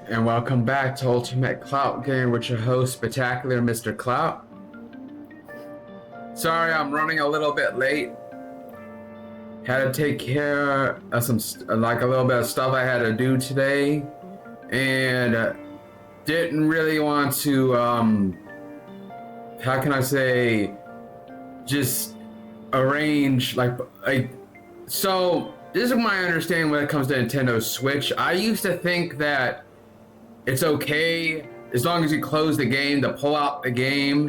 And welcome back to Ultimate Clout Game with your host, Spectacular Mr. Clout. Sorry, I'm running a little bit late. Had to take care of a little bit of stuff I had to do today, and didn't really want to, how can I say, just arrange so this is my understanding when it comes to Nintendo Switch. I used to think that it's okay as long as you close the game to pull out the game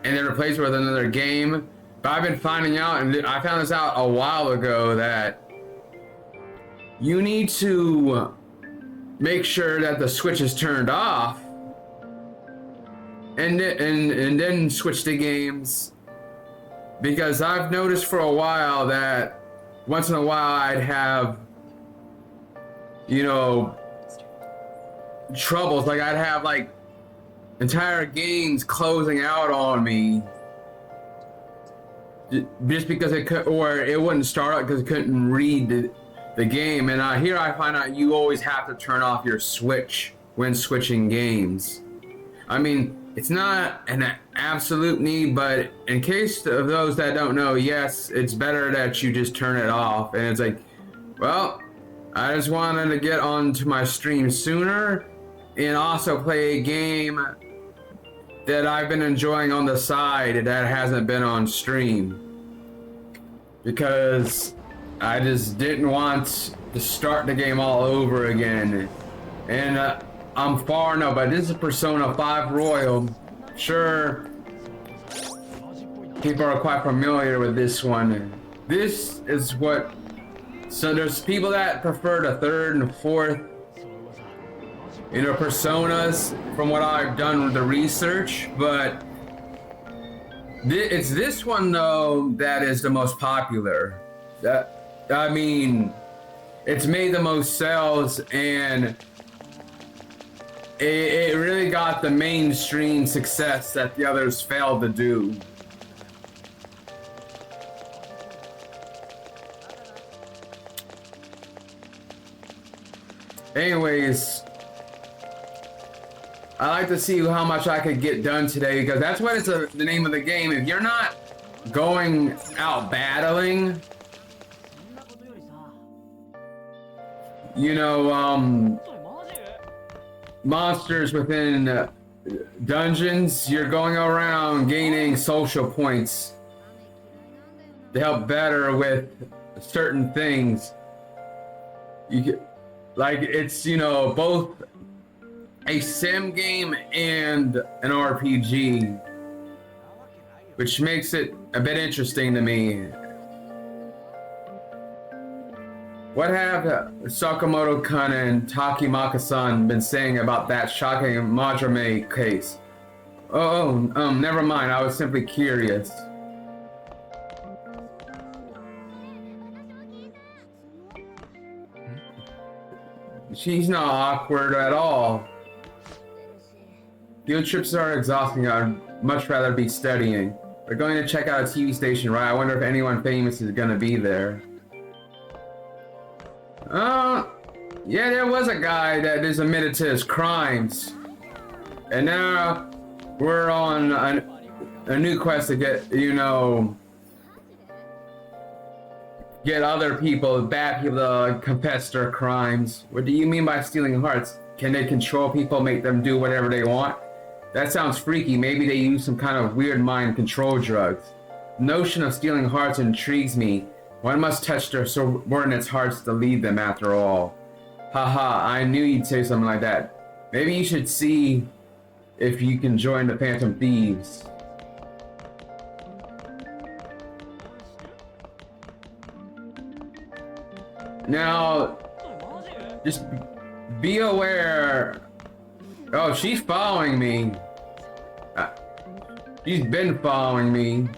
and then replace it with another game. But I've been finding out, and I found this out a while ago, that you need to make sure that the switch is turned off and then switch to games. Because I've noticed for a while that once in a while I'd have, troubles. Like I'd have entire games closing out on me just because it wouldn't start up because it couldn't read the game. And here I find out you always have to turn off your Switch when switching games. I mean, it's not an absolute need, but in case of those that don't know, yes, it's better that you just turn it off. And it's like, well, I just wanted to get onto my stream sooner and also play a game that I've been enjoying on the side that hasn't been on stream, because I just didn't want to start the game all over again. And I'm far no, but this is Persona 5 Royal. Sure, people are quite familiar with this one. This is what, so there's people that prefer the third and fourth Personas from what I've done with the research, but it's this one though that is the most popular. It's made the most sales, and it really got the mainstream success that the others failed to do. Anyways, I like to see how much I could get done today, because that's what it's the name of the game. If you're not going out battling, monsters within dungeons, you're going around gaining social points to help better with certain things. It's both a sim game and an RPG, which makes it a bit interesting to me. What have Sakamoto-kun and Takimaka-san been saying about that shocking Majime case? Never mind, I was simply curious. She's not awkward at all. Field trips are exhausting. I'd much rather be studying. We're going to check out a TV station, right? I wonder if anyone famous is gonna be there. Yeah, there was a guy that is admitted to his crimes. And now we're on a new quest to get other people, bad people, to confess their crimes. What do you mean by stealing hearts? Can they control people, make them do whatever they want? That sounds freaky. Maybe they use some kind of weird mind control drugs. The notion of stealing hearts intrigues me. One must touch their subordinates' hearts to lead them after all. Haha, I knew you'd say something like that. Maybe you should see if you can join the Phantom Thieves. Now, just be aware. Oh, she's following me. She's been following me.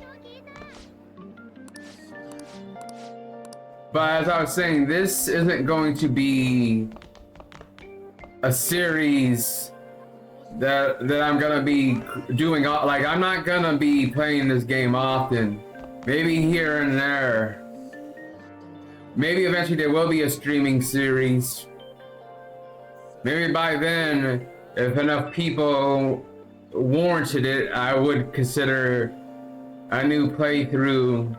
But as I was saying, this isn't going to be a series that I'm gonna be doing. I'm not gonna be playing this game often. Maybe here and there. Maybe eventually there will be a streaming series. Maybe by then, if enough people warranted it, I would consider a new playthrough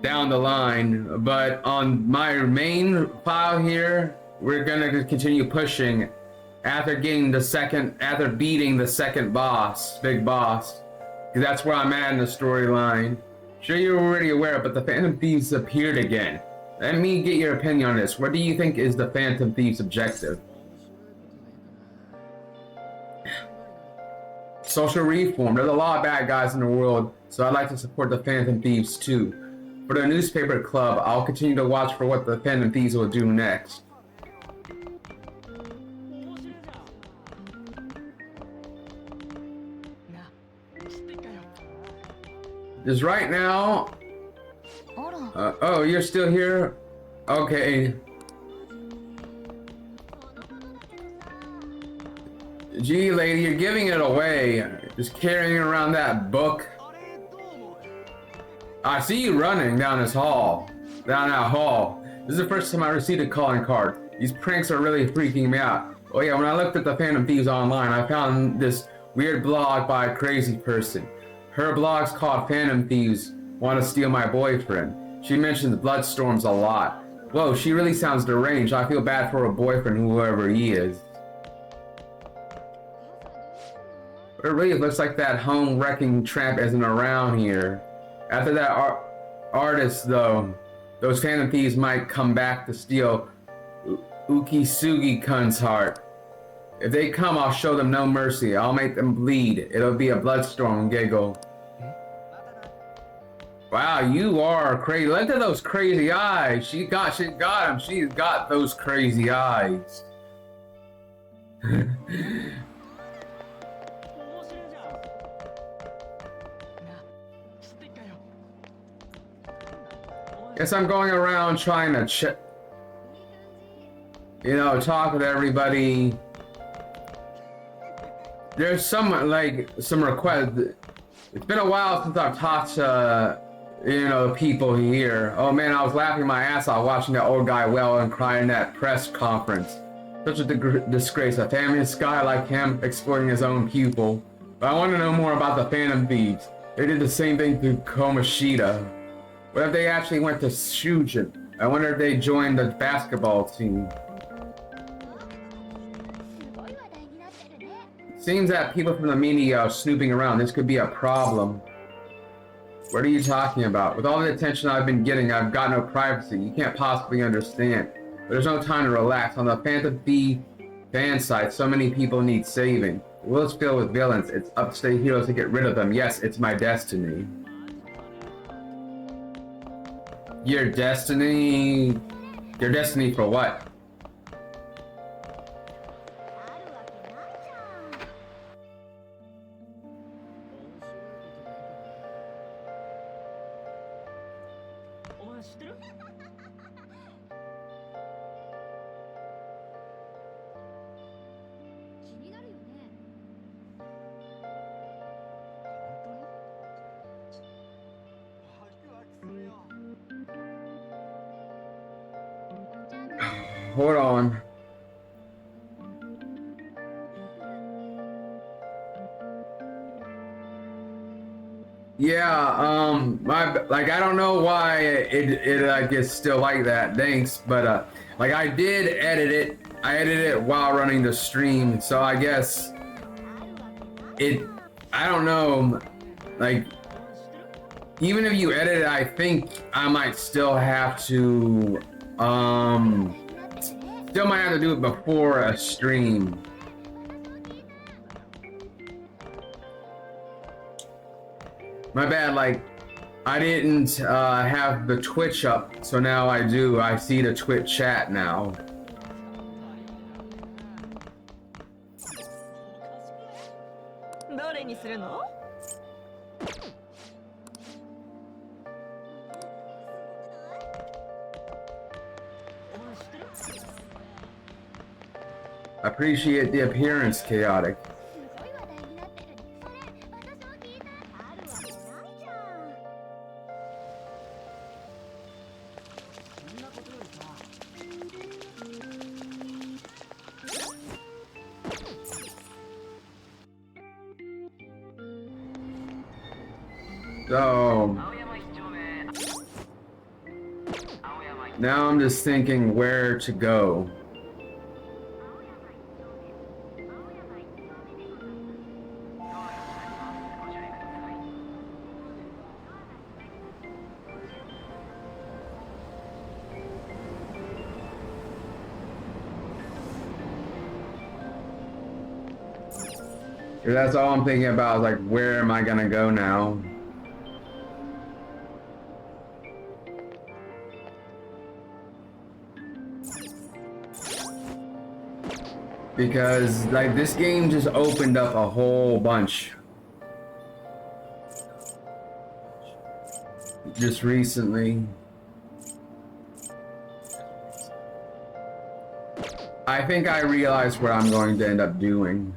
down the line. But on my main file here, we're gonna continue pushing after beating the second boss, big boss. Because that's where I'm at in the storyline. Sure, you're already aware, but the Phantom Thieves appeared again. Let me get your opinion on this. What do you think is the Phantom Thieves' objective? Social reform. There's a lot of bad guys in the world, so I'd like to support the Phantom Thieves too. For the newspaper club, I'll continue to watch for what the Phantom Thieves will do next. Just right now. Oh, you're still here? Okay. Gee, lady, you're giving it away. Just carrying around that book. I see you running down this hall. Down that hall. This is the first time I received a calling card. These pranks are really freaking me out. Oh yeah, when I looked at the Phantom Thieves online, I found this weird blog by a crazy person. Her blog's called Phantom Thieves Want to Steal My Boyfriend. She mentions bloodstorms a lot. Whoa, she really sounds deranged. I feel bad for her boyfriend, whoever he is. But it really looks like that home wrecking tramp isn't around here. After that artist, though, those Phantom Thieves might come back to steal Ukisugi-kun's heart. If they come, I'll show them no mercy. I'll make them bleed. It'll be a bloodstorm, Giggle. Wow, you are crazy. Look at those crazy eyes. She got him. She's got those crazy eyes. Guess I'm going around trying to talk with everybody. There's some requests. It's been a while since I've talked to, people here. Oh man, I was laughing my ass off watching that old guy wail and cry in that press conference. Such a disgrace, a famous guy like him exploiting his own pupil. But I want to know more about the Phantom Thieves. They did the same thing to Komashita. What if they actually went to Shujin? I wonder if they joined the basketball team. Seems that people from the media are snooping around. This could be a problem. What are you talking about? With all the attention I've been getting, I've got no privacy. You can't possibly understand. But there's no time to relax. On the Phantom Thief fan site, so many people need saving. The world's filled with villains. It's up to state heroes to get rid of them. Yes, it's my destiny. Your destiny? Your destiny for what? Hold on. Yeah, I don't know why it gets still like that. Thanks, but I did edit it. I edited it while running the stream, so I guess I don't know, even if you edit it, I think I might still have to still might have to do it before a stream. My bad, I didn't have the Twitch up, so now I do. I see the Twitch chat now. Appreciate the appearance, Chaotic. So now I'm just thinking where to go. That's all I'm thinking about, is like, where am I gonna go now? Because, like, this game just opened up a whole bunch. Just recently. I think I realized what I'm going to end up doing.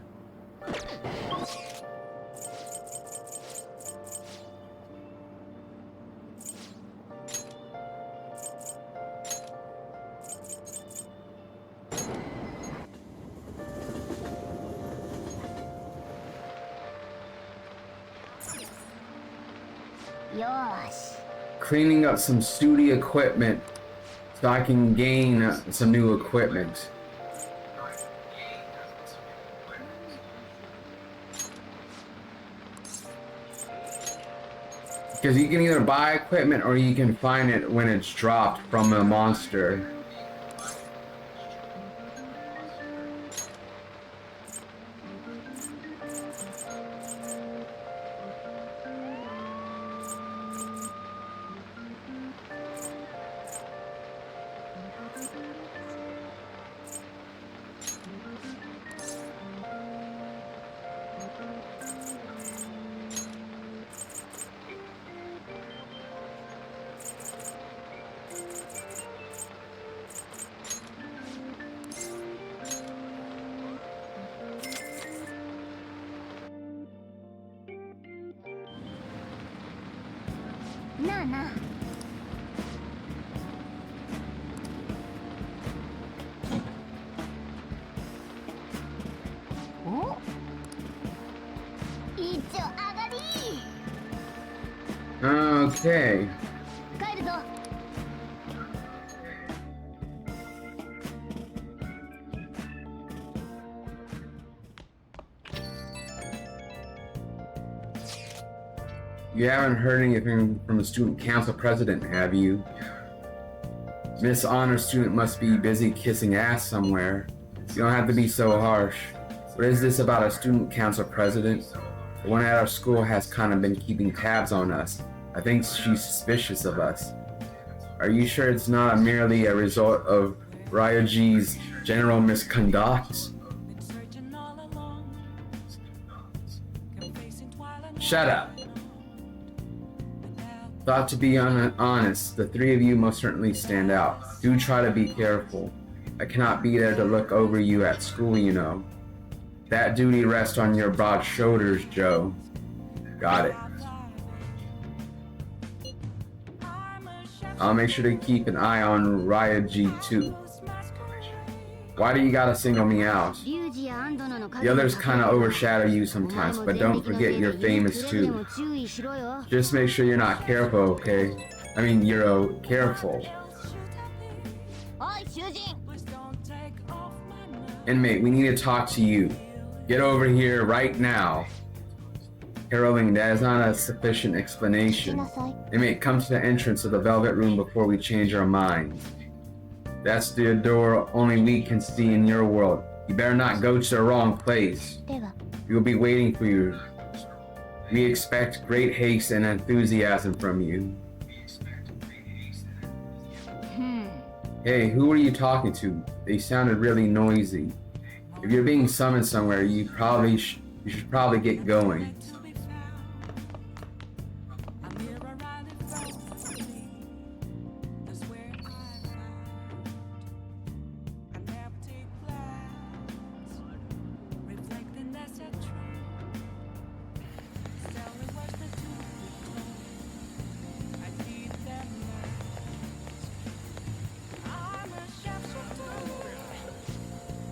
Cleaning up some studio equipment so I can gain some new equipment. Because you can either buy equipment or you can find it when it's dropped from a monster. Okay. You haven't heard anything from the student council president, have you? Miss Honor student must be busy kissing ass somewhere. You don't have to be so harsh. What is this about a student council president? The one at our school has kind of been keeping tabs on us. I think she's suspicious of us. Are you sure it's not merely a result of Ryoji's general misconduct? Shut up. Thought to be honest, the three of you most certainly stand out. Do try to be careful. I cannot be there to look over you at school, you know. That duty rests on your broad shoulders, Joe. Got it. I'll make sure to keep an eye on Ryoji too. Why do you gotta single me out? The others kinda overshadow you sometimes, but don't forget you're famous too. Just make sure you're not careful, okay? I mean, you're careful. Inmate, we need to talk to you. Get over here right now. Caroling, that is not a sufficient explanation. Inmate, come to the entrance of the Velvet Room before we change our minds. That's the door only we can see in your world. You better not go to the wrong place. We will be waiting for you. We expect great haste and enthusiasm from you. Hey, who are you talking to? They sounded really noisy. If you're being summoned somewhere, you should probably get going.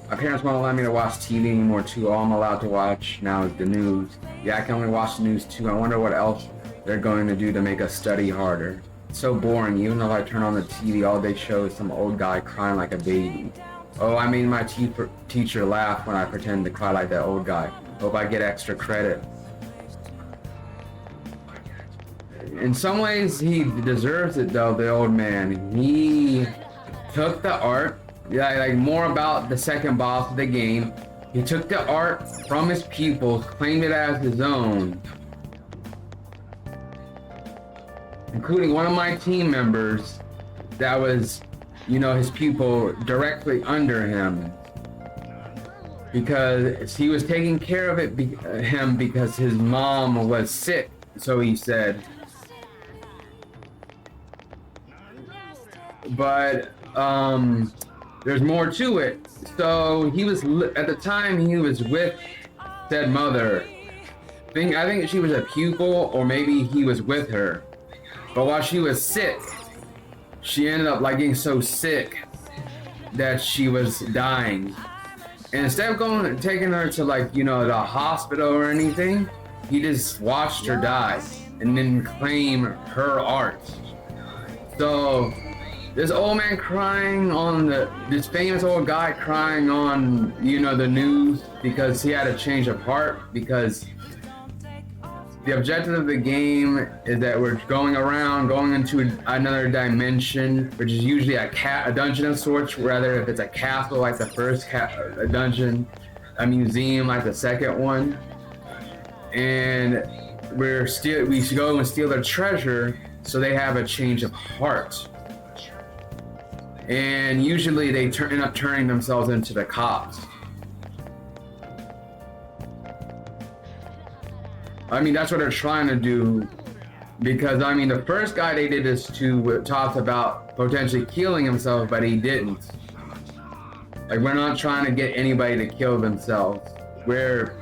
My parents won't let me to watch TV anymore too. All I'm allowed to watch now is the news. Yeah, I can only watch the news too. I wonder what else they're going to do to make us study harder. It's so boring, even though I turn on the TV, all they show is some old guy crying like a baby. Oh, I made my teacher laugh when I pretend to cry like that old guy. Hope I get extra credit. In some ways, he deserves it though, the old man. He took the art, like more about the second boss of the game. He took the art from his pupils, claimed it as his own. Including one of my team members that was, you know, his pupil directly under him. Because he was taking care of him because his mom was sick, so he said. But there's more to it. So he was at the time he was with said mother. I think she was a pupil, or maybe he was with her. But while she was sick, she ended up like getting so sick that she was dying. And instead of taking her to like, you know, the hospital or anything, he just watched her die and then claim her art. So this old man crying on this famous old guy crying on, you know, the news because he had a change of heart, because the objective of the game is that we're going into another dimension, which is usually a dungeon of sorts, rather if it's a castle like the first a dungeon, a museum like the second one. And we go and steal their treasure, so they have a change of heart. And usually they end up turning themselves into the cops. I mean, that's what they're trying to do, because I mean, the first guy they did this to talked about potentially killing himself, but he didn't. Like, we're not trying to get anybody to kill themselves. We're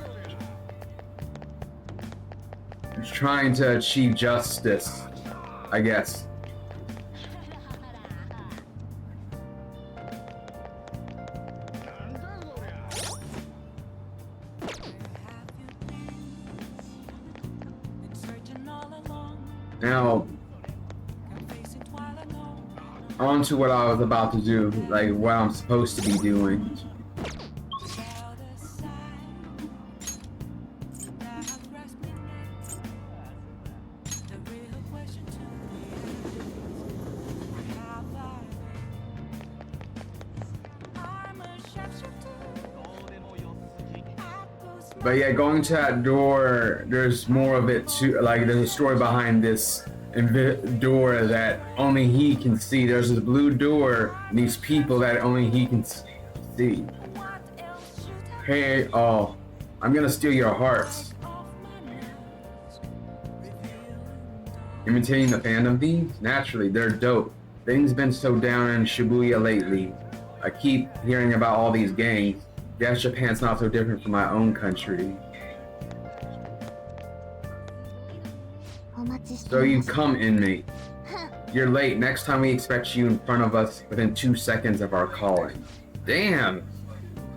trying to achieve justice, I guess. Now, on to what I was about to do, like what I'm supposed to be doing. But yeah, going to that door, there's more of it too. Like, there's a story behind this door that only he can see. There's this blue door and these people that only he can see. Hey, oh, I'm gonna steal your hearts. Imitating the fandom Thieves? Naturally, they're dope. Things been so down in Shibuya lately. I keep hearing about all these gangs. Guess Japan's not so different from my own country. So you've come, inmate. You're late. Next time we expect you in front of us within 2 seconds of our calling. Damn!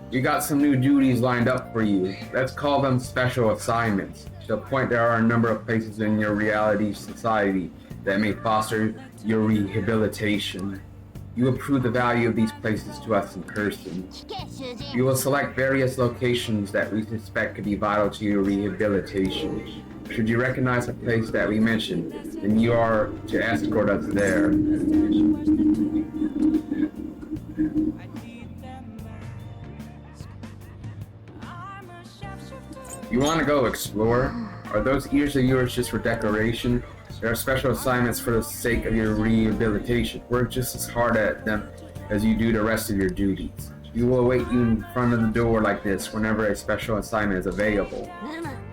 You got some new duties lined up for you. Let's call them special assignments. To the point, there are a number of places in your reality society that may foster your rehabilitation. You approve the value of these places to us in person. You will select various locations that we suspect could be vital to your rehabilitation. Should you recognize a place that we mentioned, then you are to escort us there. You want to go explore? Are those ears of yours just for decoration? There are special assignments for the sake of your rehabilitation. Work just as hard at them as you do the rest of your duties. We will await you in front of the door like this whenever a special assignment is available.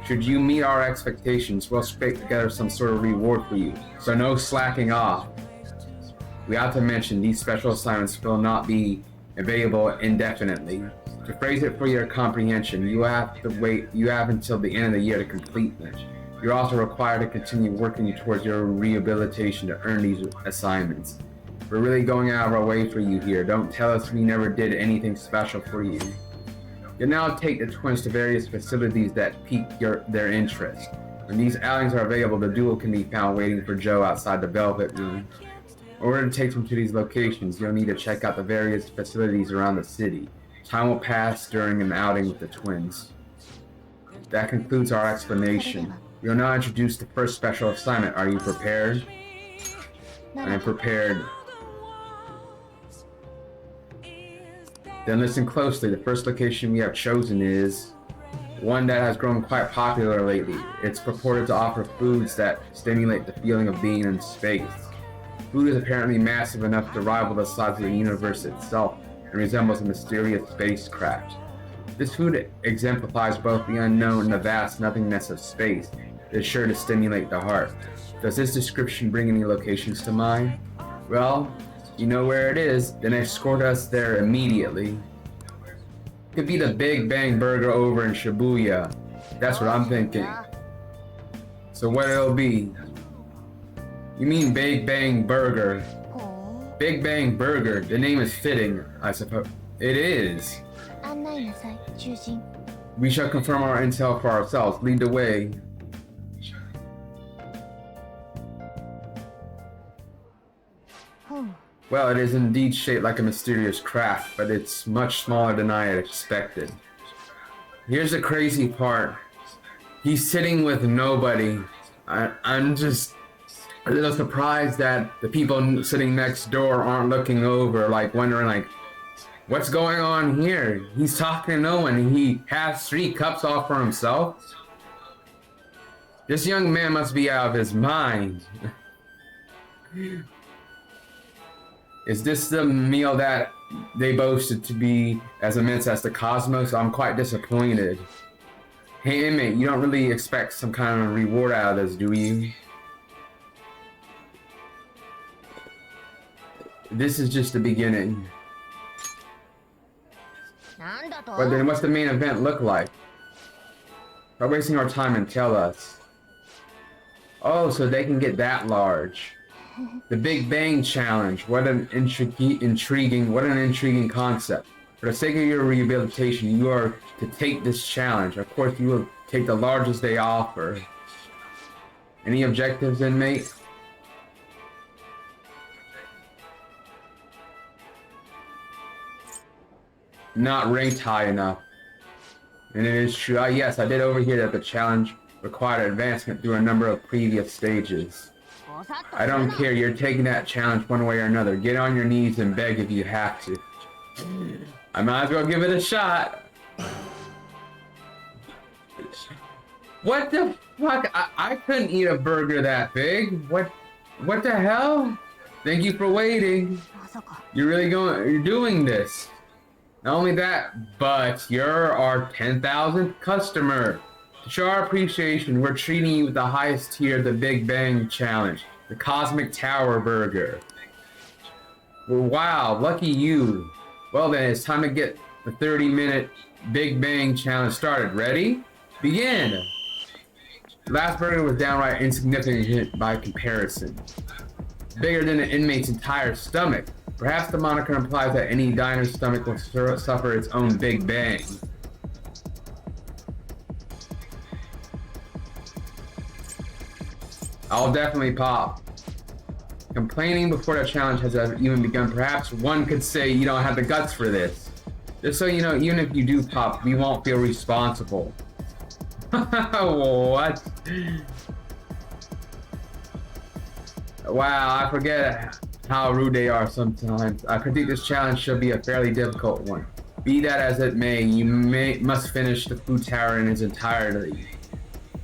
Should you meet our expectations, we'll scrape together some sort of reward for you, so no slacking off. We have to mention these special assignments will not be available indefinitely. To phrase it for your comprehension, you have until the end of the year to complete them. You're also required to continue working towards your rehabilitation to earn these assignments. We're really going out of our way for you here. Don't tell us we never did anything special for you. You'll now take the twins to various facilities that pique their interest. When these outings are available, the duo can be found waiting for Joe outside the Velvet Room. In order to take them to these locations, you'll need to check out the various facilities around the city. Time will pass during an outing with the twins. That concludes our explanation. We will now introduce the first special assignment. Are you prepared? I am prepared. Then listen closely. The first location we have chosen is one that has grown quite popular lately. It's purported to offer foods that stimulate the feeling of being in space. Food is apparently massive enough to rival the size of the universe itself and resembles a mysterious spacecraft. This food exemplifies both the unknown and the vast nothingness of space. It is sure to stimulate the heart. Does this description bring any locations to mind? Well, you know where it is, then escort us there immediately. Could be the Big Bang Burger over in Shibuya. That's what I'm thinking. So what it'll be? You mean Big Bang Burger? Big Bang Burger. The name is fitting, I suppose. It is. We shall confirm our intel for ourselves. Lead the way. Well, it is indeed shaped like a mysterious craft, but it's much smaller than I had expected. Here's the crazy part. He's sitting with nobody. I'm just a little surprised that the people sitting next door aren't looking over, like wondering, like, what's going on here? He's talking to no one. He has 3 cups all for himself. This young man must be out of his mind. Is this the meal that they boasted to be as immense as the cosmos? I'm quite disappointed. Hey inmate, you don't really expect some kind of reward out of this, do you? This is just the beginning. But then what's the main event look like? Stop wasting our time and tell us. Oh, so they can get that large. The Big Bang Challenge. What an intriguing concept. For the sake of your rehabilitation, you are to take this challenge. Of course, you will take the largest they offer. Any objectives, inmate? Not ranked high enough. And it is true. Yes, I did overhear that the challenge required advancement through a number of previous stages. I don't care, you're taking that challenge one way or another. Get on your knees and beg if you have to. I might as well give it a shot. What the fuck? I couldn't eat a burger that big. What the hell? Thank you for waiting. You're doing this. Not only that, but you're our 10,000th customer. To show our appreciation, we're treating you with the highest tier of the Big Bang Challenge, the Cosmic Tower Burger. Well, wow, lucky you. Well then, it's time to get the 30-minute Big Bang Challenge started. Ready? Begin! The last burger was downright insignificant by comparison. Bigger than an inmate's entire stomach. Perhaps the moniker implies that any diner's stomach will suffer its own Big Bang. I'll definitely pop. Complaining before the challenge has even begun, perhaps one could say you don't have the guts for this. Just so you know, even if you do pop, we won't feel responsible. What? Wow, I forget how rude they are sometimes. I predict this challenge should be a fairly difficult one. Be that as it may, you must finish the food tower in its entirety.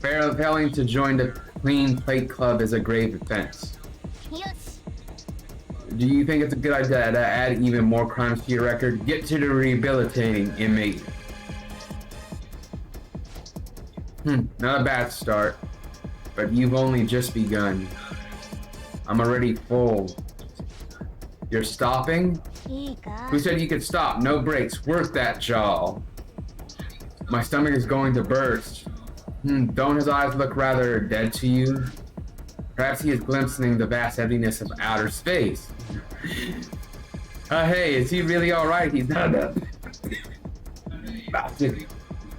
Failing to join the Clean Plate Club is a grave offense. Do you think it's a good idea to add even more crimes to your record? Get to the rehabilitating, inmate. Not a bad start, but you've only just begun. I'm already full. You're stopping? Who said you could stop? No breaks. Work that jaw. My stomach is going to burst. Don't his eyes look rather dead to you? Perhaps he is glimpsing the vast emptiness of outer space. Hey, is he really alright? He's not about to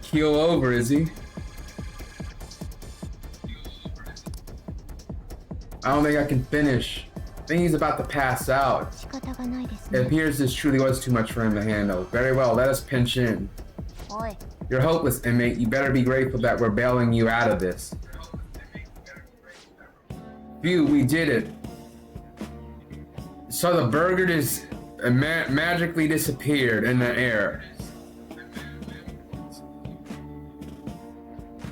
keel over, is he? I don't think I can finish. I think he's about to pass out. It appears this truly was too much for him to handle. Very well, let us pinch in. You're hopeless, inmate. You better be grateful that we're bailing you out of this. Phew, we did it. So the burger just magically disappeared in the air.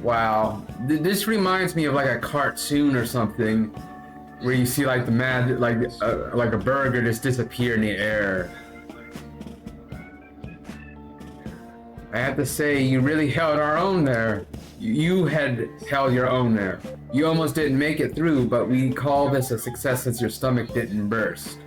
Wow. This reminds me of like a cartoon or something where you see like the magic, like a burger just disappear in the air. I have to say, you really held our own there. You had held your own there. You almost didn't make it through, but we call this a success since your stomach didn't burst.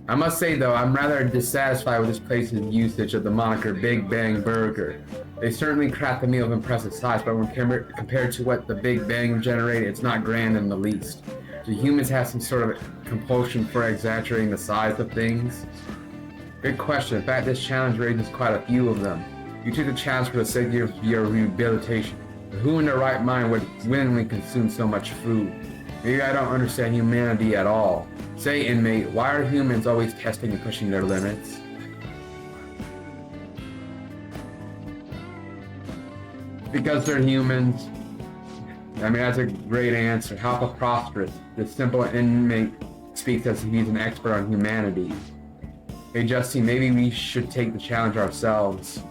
I must say though, I'm rather dissatisfied with this place's usage of the moniker Big Bang Burger. They certainly craft a meal of impressive size, but when compared to what the Big Bang generated, it's not grand in the least. Do humans have some sort of compulsion for exaggerating the size of things? Good question. In fact, this challenge raises quite a few of them. You took the challenge for the sake of your rehabilitation. But who in their right mind would willingly consume so much food? Maybe I don't understand humanity at all. Say, inmate, why are humans always testing and pushing their limits? Because they're humans. I mean, that's a great answer. How preposterous. This simple inmate speaks as if he's an expert on humanity. Hey, Justine, maybe we should take the challenge ourselves.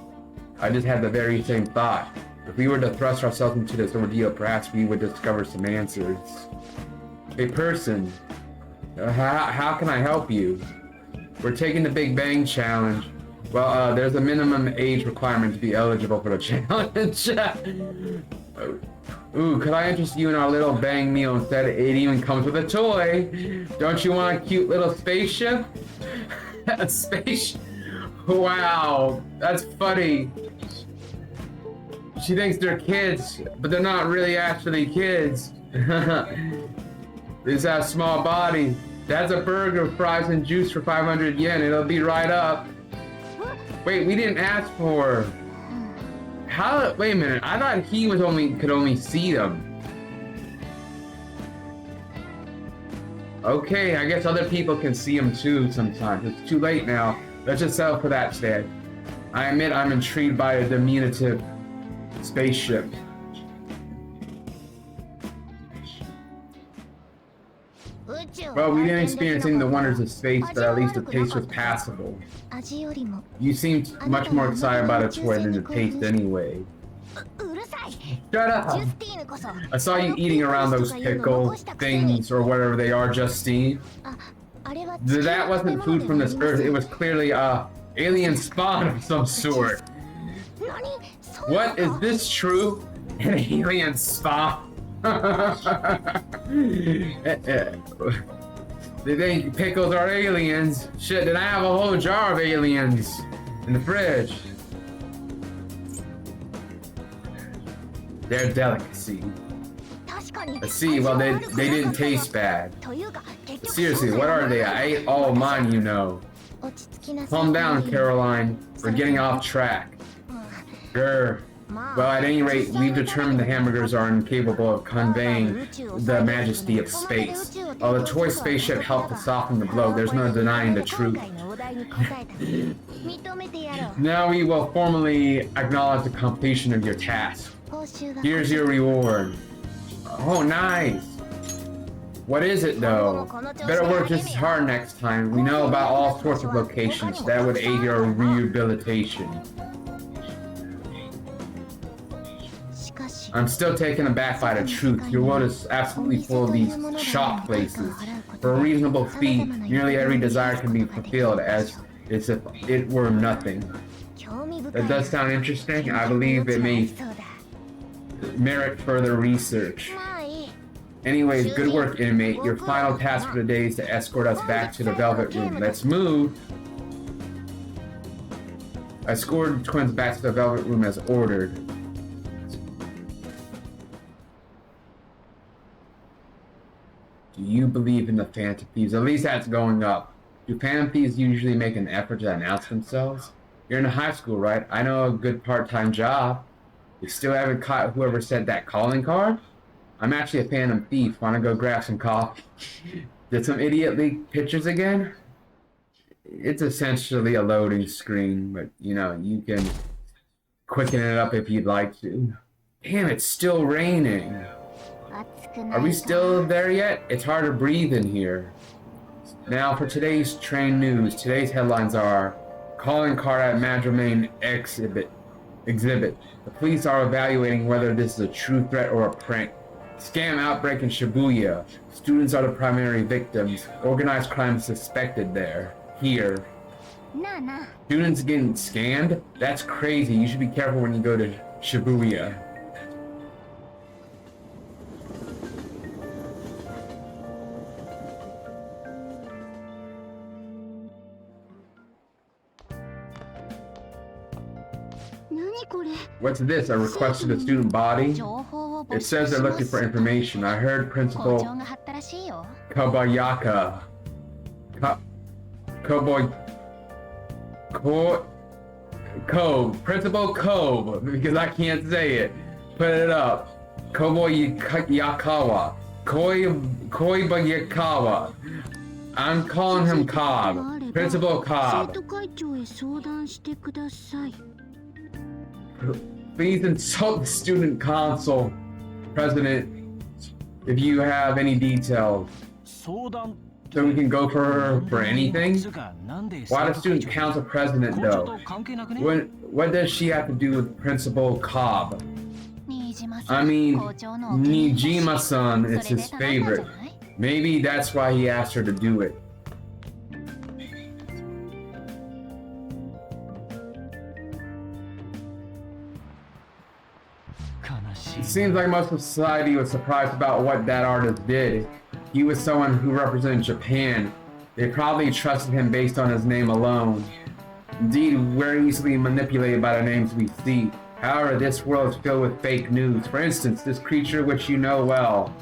I just had the very same thought. If we were to thrust ourselves into this ordeal, perhaps we would discover some answers. Hey, person, how can I help you? We're taking the Big Bang Challenge. Well, there's a minimum age requirement to be eligible for the challenge. Ooh, could I interest you in our little bang meal instead? It even comes with a toy. Don't you want a cute little spaceship? A spaceship? Wow, that's funny. She thinks they're kids, but they're not really actually kids. They just have small bodies. That's a burger, fries, and juice for 500 yen. It'll be right up. Wait, we didn't ask for. How? Wait a minute. I thought he was could only see them. Okay, I guess other people can see them too sometimes. It's too late now. Let's just settle for that instead. I admit I'm intrigued by a diminutive spaceship. Well, we didn't experience any of the wonders of space, but at least the taste was passable. You seemed much more excited about a toy than the taste anyway. Shut up! I saw you eating around those pickle things or whatever they are, Justine. That wasn't food from this earth, it was clearly alien spawn of some sort. What, is this true? An alien spawn? They think pickles are aliens. Shit, did I have a whole jar of aliens in the fridge? They're delicacy. I see, well they didn't taste bad. But seriously, what are they? I ate all of mine, you know. Calm down, Caroline. We're getting off track. Grr. Well, at any rate, we've determined the hamburgers are incapable of conveying the majesty of space. While the toy spaceship helped to soften the blow, there's no denying the truth. Now we will formally acknowledge the completion of your task. Here's your reward. Oh, nice. What is it, though? Better work just as hard next time. We know about all sorts of locations that would aid your rehabilitation. I'm still taken aback by the truth. Your world is absolutely full of these shop places. For a reasonable fee, nearly every desire can be fulfilled as if it were nothing. That does sound interesting. I believe it may merit further research. Anyways, good work, inmate. Your final task for the day is to escort us back to the Velvet Room. Let's move. I escorted the twins back to the Velvet Room as ordered. Do you believe in the Phantom Thieves? At least that's going up. Do Phantom Thieves usually make an effort to announce themselves? You're in high school, right? I know a good part-time job. You still haven't caught whoever sent that calling card? I'm actually a phantom thief. Wanna go grab some coffee? Did some idiot leak pictures again? It's essentially a loading screen, but you know, you can quicken it up if you'd like to. Damn, it's still raining. Are we still there yet? It's hard to breathe in here. Now for today's train news. Today's headlines are: calling card at Madremain exhibit. The police are evaluating whether this is a true threat or a prank. Scam outbreak in Shibuya. Students are the primary victims. Organized crime suspected there. Here. Students getting scammed? That's crazy. You should be careful when you go to Shibuya. What's this? A request to the student body? It says they're looking for information. I heard Principal Kobayaka. Principal Kobe, because I can't say it. Put it up. Kobayakawa. Kobayakawa. I'm calling him Cobb. Principal Cobb. Please insult the student council president if you have any details. So we can go for anything? Why the student council president though? What does she have to do with Principal Cobb? I mean, Nijima-san is his favorite. Maybe that's why he asked her to do it. It seems like most of society was surprised about what that artist did. He was someone who represented Japan. They probably trusted him based on his name alone. Indeed, we're easily manipulated by the names we see. However, this world is filled with fake news. For instance, this creature which you know well.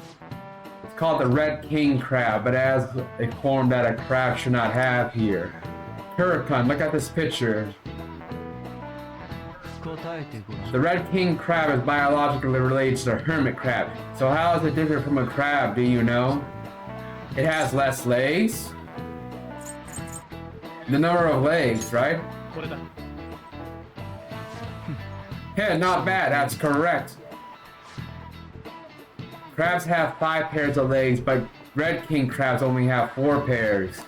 It's called the Red King Crab, but it has a form that a crab should not have here. Huracan, look at this picture. The Red King Crab is biologically related to the hermit crab. So how is it different from a crab, do you know? It has less legs? The number of legs, right? Yeah, not bad, that's correct. Crabs have 5 pairs of legs, but Red King crabs only have 4 pairs.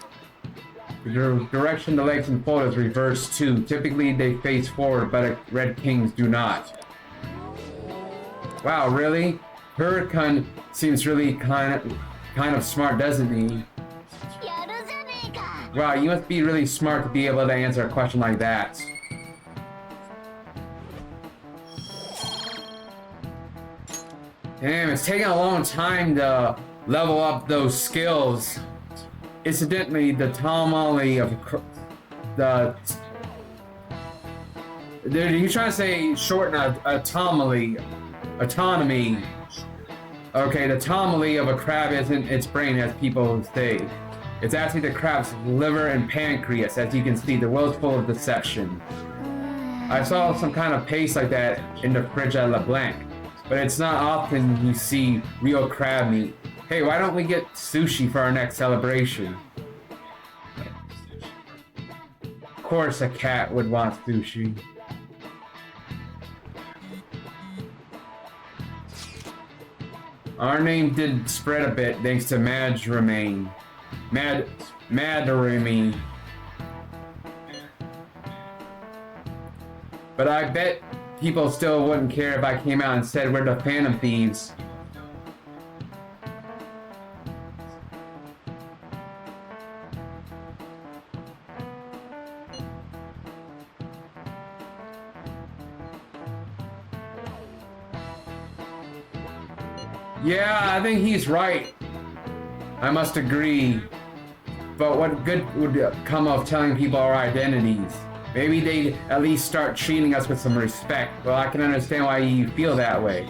The direction the legs unfold is reversed too. Typically they face forward, but Red Kings do not. Wow, really? Huracan seems really kind of smart, doesn't he? Wow, you must be really smart to be able to answer a question like that. Damn, it's taking a long time to level up those skills. Incidentally, the tamale of you're trying to say shorten autonomy. Okay, the tamale of a crab isn't its brain, as people say. It's actually the crab's liver and pancreas. As you can see, the world's full of deception. I saw some kind of paste like that in the fridge at LeBlanc, but it's not often you see real crab meat. Hey, why don't we get sushi for our next celebration? Of course a cat would want sushi. Our name did spread a bit thanks to Madremain. Madremain. But I bet people still wouldn't care if I came out and said we're the Phantom Thieves. Yeah, I think he's right. I must agree. But what good would come of telling people our identities? Maybe they'd at least start treating us with some respect. Well, I can understand why you feel that way.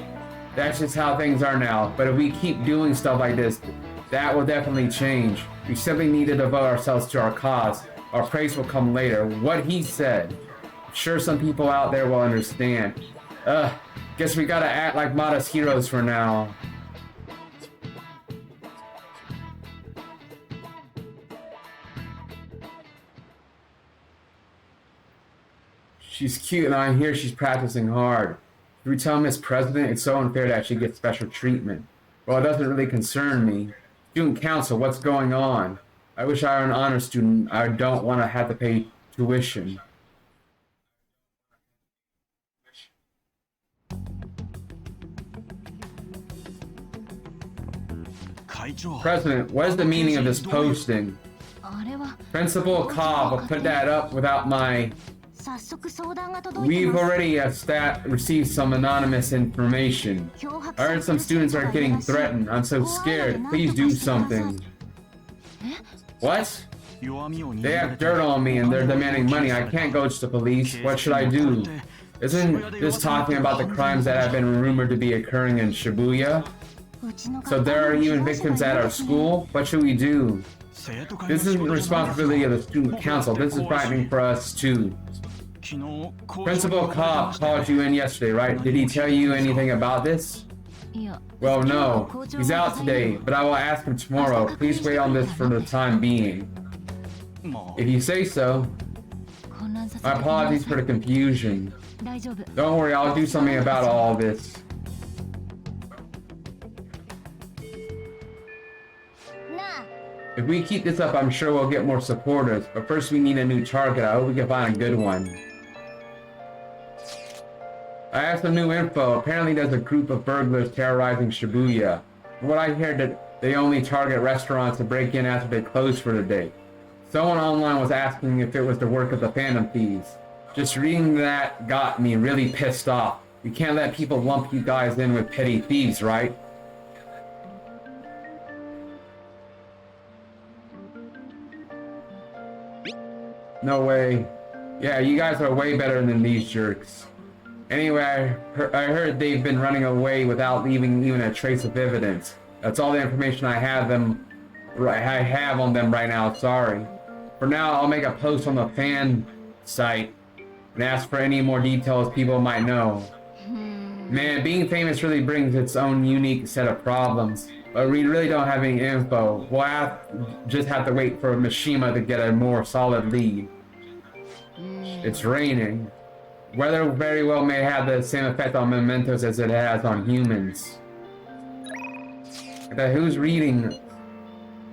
That's just how things are now. But if we keep doing stuff like this, that will definitely change. We simply need to devote ourselves to our cause. Our praise will come later. What he said. I'm sure some people out there will understand. Guess we gotta act like modest heroes for now. She's cute and I hear she's practicing hard. Should we tell Miss President it's so unfair that she gets special treatment? Well, it doesn't really concern me. Student council, what's going on? I wish I were an honor student. I don't want to have to pay tuition. President, what is the meaning of this posting? Principal Cobb will put that up without my... We've already received some anonymous information. I heard some students are getting threatened. I'm so scared. Please do something. What? They have dirt on me and they're demanding money. I can't go to the police. What should I do? Isn't this talking about the crimes that have been rumored to be occurring in Shibuya? So there are even victims at our school? What should we do? This isn't the responsibility of the student council. This is frightening for us too. Principal Cobb called you in yesterday, right? Did he tell you anything about this? Well, no. He's out today, but I will ask him tomorrow. Please wait on this for the time being. If you say so. My apologies for the confusion. Don't worry, I'll do something about all this. If we keep this up, I'm sure we'll get more supporters. But first we need a new target. I hope we can find a good one. I have some new info. Apparently there's a group of burglars terrorizing Shibuya. From what I heard, that they only target restaurants to break in after they close for the day. Someone online was asking if it was the work of the Phantom Thieves. Just reading that got me really pissed off. You can't let people lump you guys in with petty thieves, right? No way. Yeah, you guys are way better than these jerks. Anyway, I heard they've been running away without leaving even a trace of evidence. That's all the information I have on them right now, sorry. For now, I'll make a post on the fan site and ask for any more details people might know. Man, being famous really brings its own unique set of problems, but we really don't have any info. We'll just have to wait for Mishima to get a more solid lead. It's raining. Weather very well may have the same effect on mementos as it has on humans. Who's reading?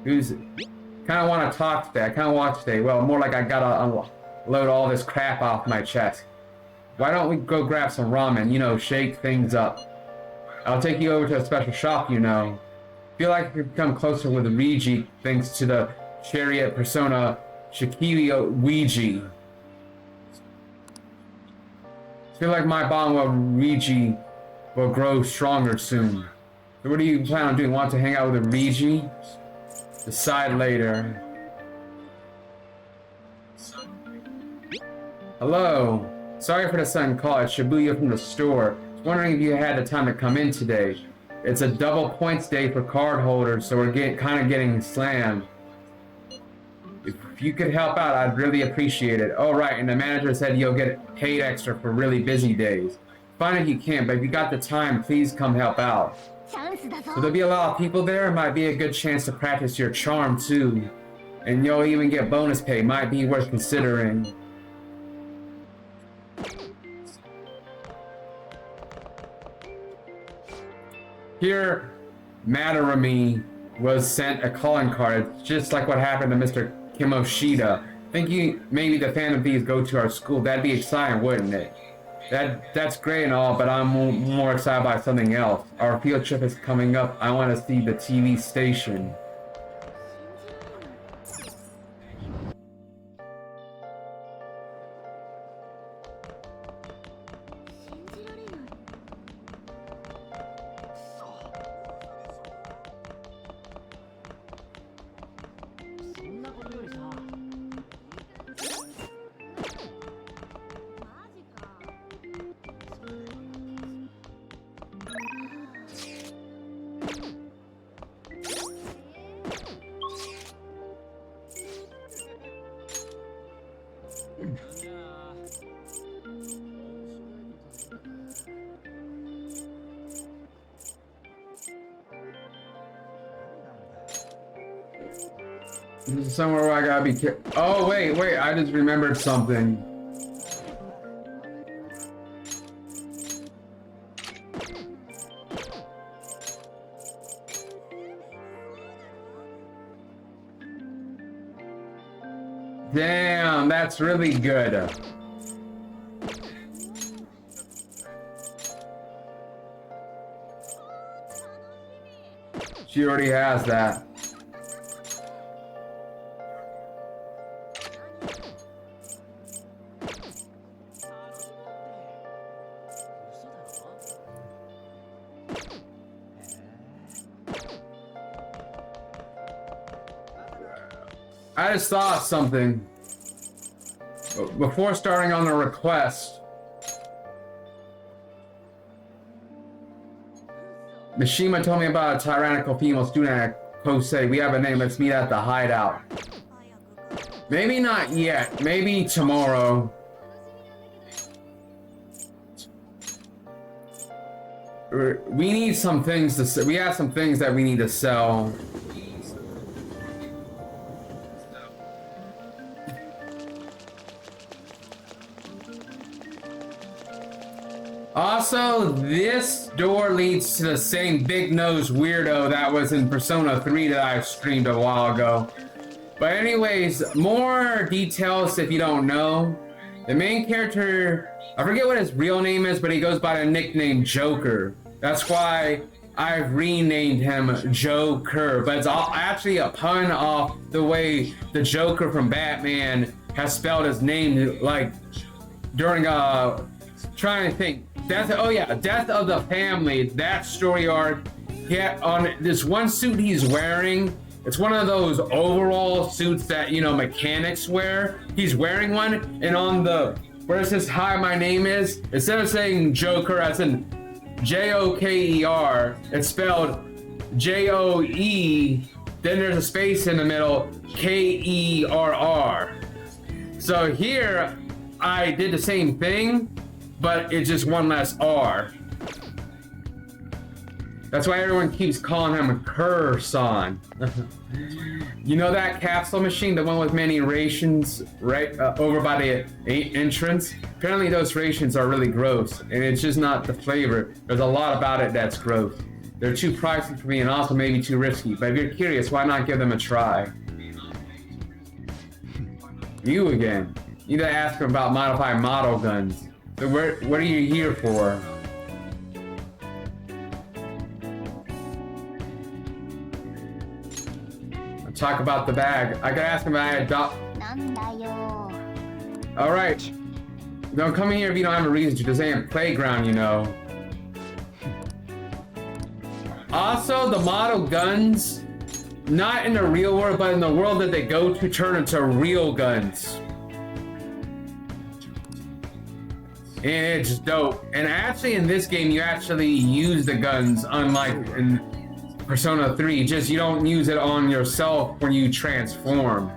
Who's... Kinda wanna talk today. I kinda watch today. Well, more like I gotta unload all this crap off my chest. Why don't we go grab some ramen? You know, shake things up. I'll take you over to a special shop, you know. Feel like I could become closer with Rigi thanks to the chariot persona Shikiri Ouija. Feel like my bond with Rigi will grow stronger soon. So what do you plan on doing? Want to hang out with Rigi? Decide later. Hello. Sorry for the sudden call. It's Shibuya from the store. I was wondering if you had the time to come in today. It's a double points day for card holders, so we're kind of getting slammed. If you could help out, I'd really appreciate it. Oh, right, and the manager said you'll get paid extra for really busy days. Fine if you can, but if you got the time, please come help out. So there'll be a lot of people there. It might be a good chance to practice your charm, too. And you'll even get bonus pay. Might be worth considering. Here, Madarami was sent a calling card. It's just like what happened to Mr. Kimoshida. Think maybe the Phantom Thieves go to our school. That'd be exciting, wouldn't it? That's great and all, but I'm more excited by something else. Our field trip is coming up. I want to see the TV station. This is somewhere where I gotta be careful. Oh, wait, I just remembered something. that's really good. She already has that. I just thought of something. Before starting on the request, Mishima told me about a tyrannical female student at Kosei. We have a name. Let's meet at the hideout. Maybe not yet. Maybe tomorrow. We need some things to sell. We have some things that we need to sell. Also, this door leads to the same big-nosed weirdo that was in Persona 3 that I streamed a while ago. But anyways, more details if you don't know. The main character, I forget what his real name is, but he goes by the nickname Joker. That's why I've renamed him Joker. But it's actually a pun off the way the Joker from Batman has spelled his name, like, during trying to think. Death of the Family, that story arc. Yeah, on this one suit he's wearing, it's one of those overall suits that, you know, mechanics wear. He's wearing one, and on the, where it says, hi, my name is, instead of saying Joker as in Joker, it's spelled Joe, then there's a space in the middle, Kerr. So here, I did the same thing, but it's just one less R. That's why everyone keeps calling him Kerr-san. You know that capsule machine, the one with many rations, right over by the entrance? Apparently those rations are really gross, and it's just not the flavor. There's a lot about it that's gross. They're too pricey for me and also maybe too risky, but if you're curious, why not give them a try? You again. You need to ask him about modified model guns. So what are you here for? I'll talk about the bag. I gotta ask him about Alright. Don't come in here if you don't have a reason to. This ain't a playground, you know. Also, the model guns, not in the real world, but in the world that they go to, turn into real guns. And it's dope. And actually in this game, you actually use the guns, unlike in Persona 3. Just you don't use it on yourself when you transform.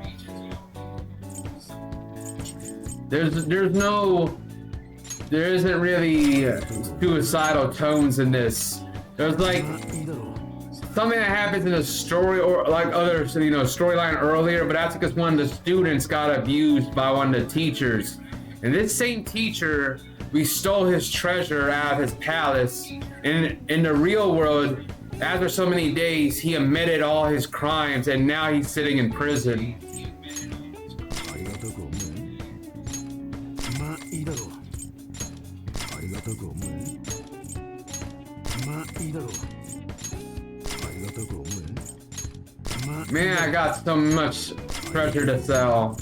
There isn't really suicidal tones in this. There's like something that happens in a story or like other, you know, storyline earlier, but that's because one of the students got abused by one of the teachers. And this same teacher, we stole his treasure out of his palace. And in the real world, after so many days, he admitted all his crimes, and now he's sitting in prison. Man, I got so much treasure to sell.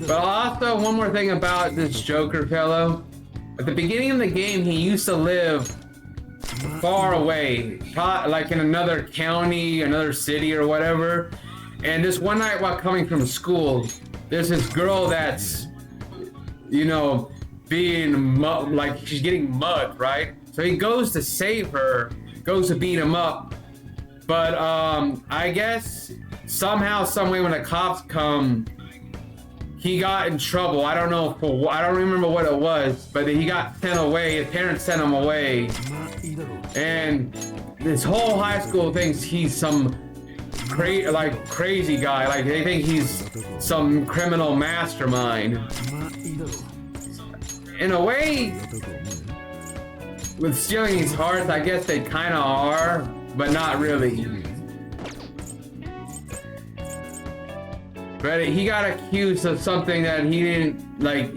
But also, one more thing about this Joker fellow. At the beginning of the game, he used to live far away, like in another county, another city or whatever. And this one night while coming from school, there's this girl that's, you know, being like she's getting mugged, right? So he goes to save her, goes to beat him up. But I guess somehow, someway when the cops come, he got in trouble. I don't know I don't remember what it was, but he got sent away. His parents sent him away. And this whole high school thinks he's some crazy guy. Like they think he's some criminal mastermind. In a way, with stealing these hearts, I guess they kind of are, but not really. But he got accused of something that he didn't like.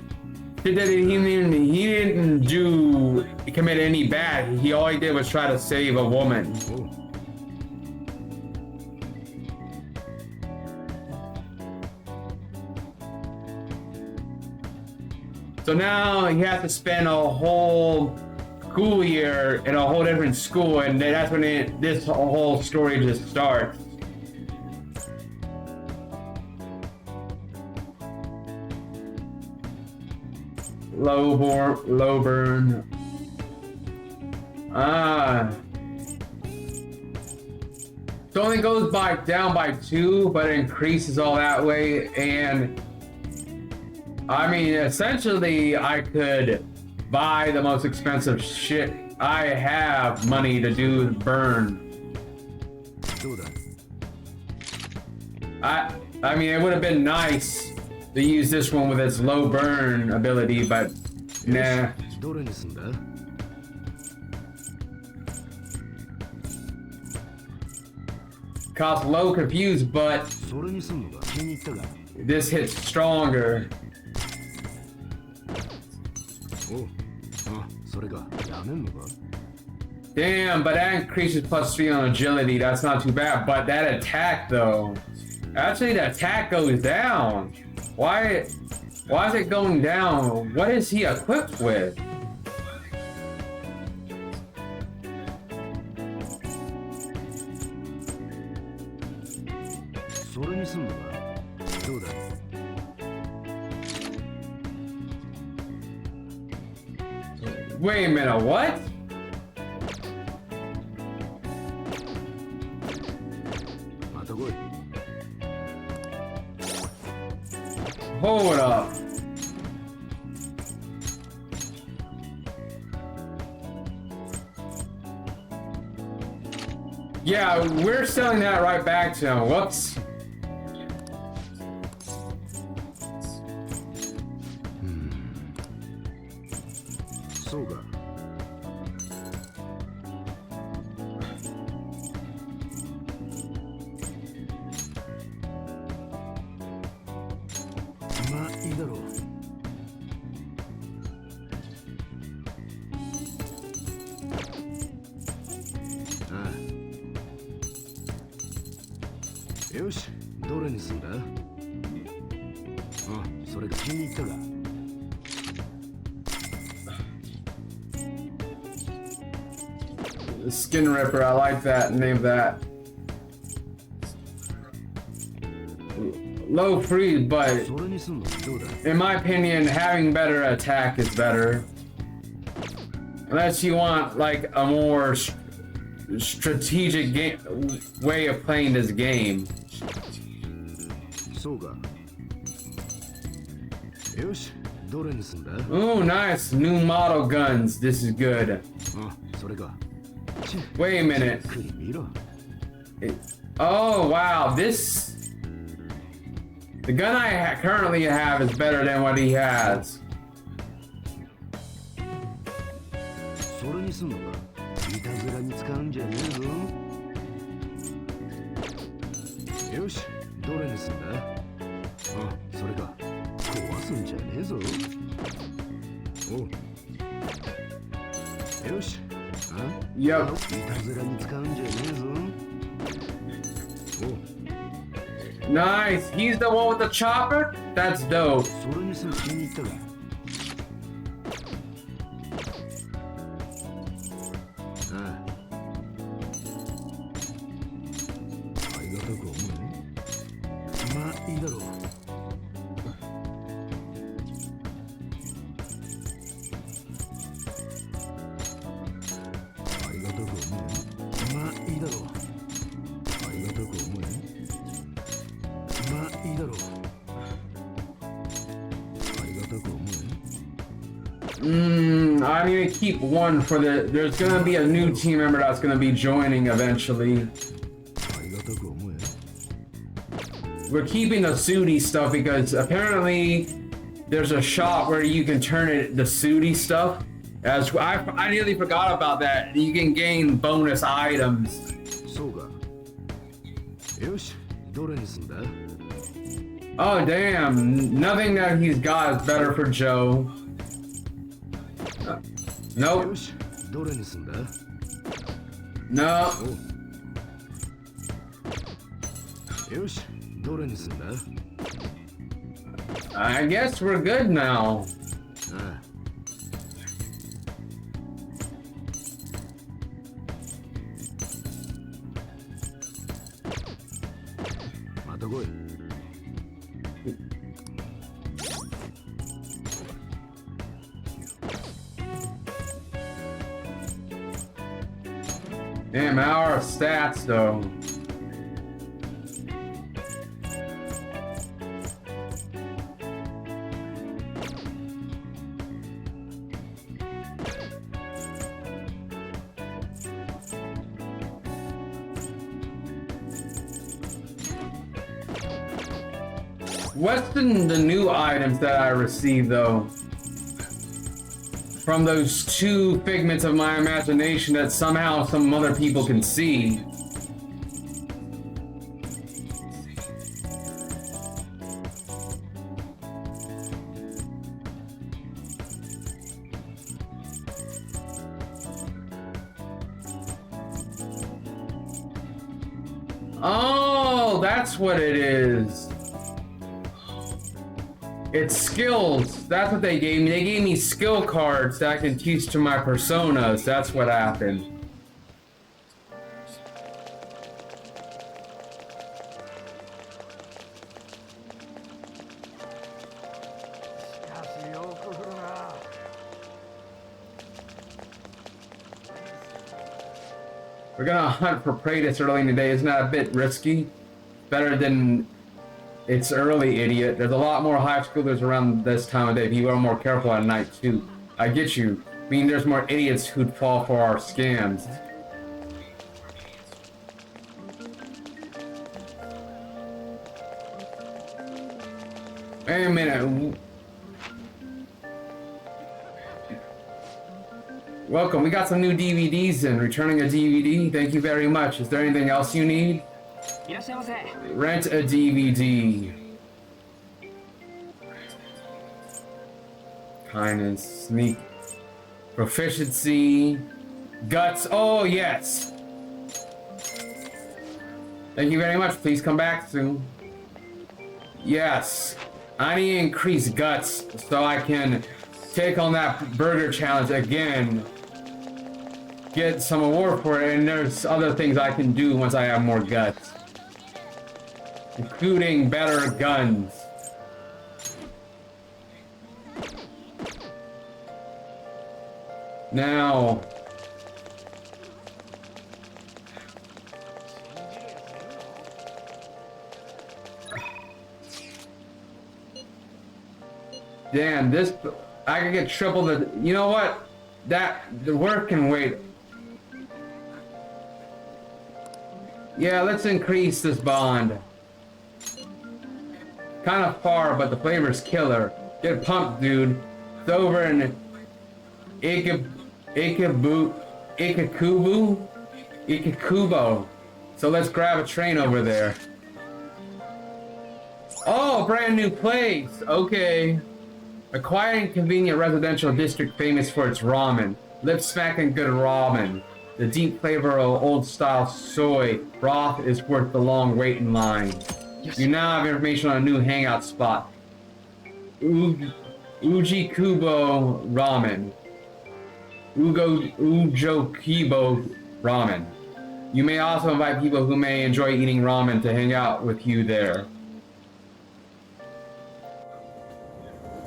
He didn't do commit any bad. All he did was try to save a woman. So now he has to spend a whole school year in a whole different school, and that's when this whole story just starts. Low burn. It only goes down by 2, but it increases all that way. And I mean, essentially, I could buy the most expensive shit. I have money to do burn. I mean, it would have been nice to use this one with its low burn ability, but nah. Cost low confuse, but this hits stronger. Damn, but that increases +3 on agility. That's not too bad. But that attack, though, actually, the attack goes down. Why is it going down? What is he equipped with? Wait a minute, what? Hold up. Yeah, we're selling that right back to him. Whoops. The Skin Ripper, I like that name. That low freeze, but in my opinion, having better attack is better. Unless you want like a more strategic way of playing this game. Oh, nice new model guns. This is good. Wait a minute. Oh wow, the gun I currently have is better than what he has. Yep. Nice. He's the one with the chopper? That's dope. I need to keep one for there's gonna be a new team member that's gonna be joining eventually. We're keeping the Sudi stuff because apparently there's a shop where you can turn it the Sudi stuff. As I nearly forgot about that. You can gain bonus items. Oh damn! Nothing that he's got is better for Joe. Nope. よし、どれにすんだ? No. よし、どれにすんだ? I guess we're good now. ああ。また来い。Damn, how are our stats though? What's the new items that I received though? From those two figments of my imagination that somehow some other people can see. Oh, that's what it is. It's skills. That's what they gave me. They gave me skill cards that I can teach to my personas. That's what happened. We're gonna hunt for prey this early in the day. Isn't that a bit risky? Better than it's early, idiot. There's a lot more high schoolers around this time of day. People are more careful at night, too. I get you. I mean, there's more idiots who'd fall for our scams. Wait a minute. Welcome. We got some new DVDs in. Returning a DVD. Thank you very much. Is there anything else you need? Rent a DVD. Kindness, sneak, proficiency, guts. Oh yes. Thank you very much. Please come back soon. Yes, I need to increase guts so I can take on that burger challenge again. Get some award for it, and there's other things I can do once I have more guts. Including better guns. Now, damn, this, I could get triple the, you know what? The work can wait. Yeah, let's increase this bond. Kind of far, but the flavor's killer. Get pumped, dude. It's over in Ikakubo. So let's grab a train over there. Oh, brand new place. Okay. A quiet and convenient residential district famous for its ramen. Lip-smacking good ramen. The deep flavor of old-style soy broth is worth the long wait in line. Yes. You now have information on a new hangout spot. Uji Kubo Ramen. Ujo Kibo Ramen. You may also invite people who may enjoy eating ramen to hang out with you there.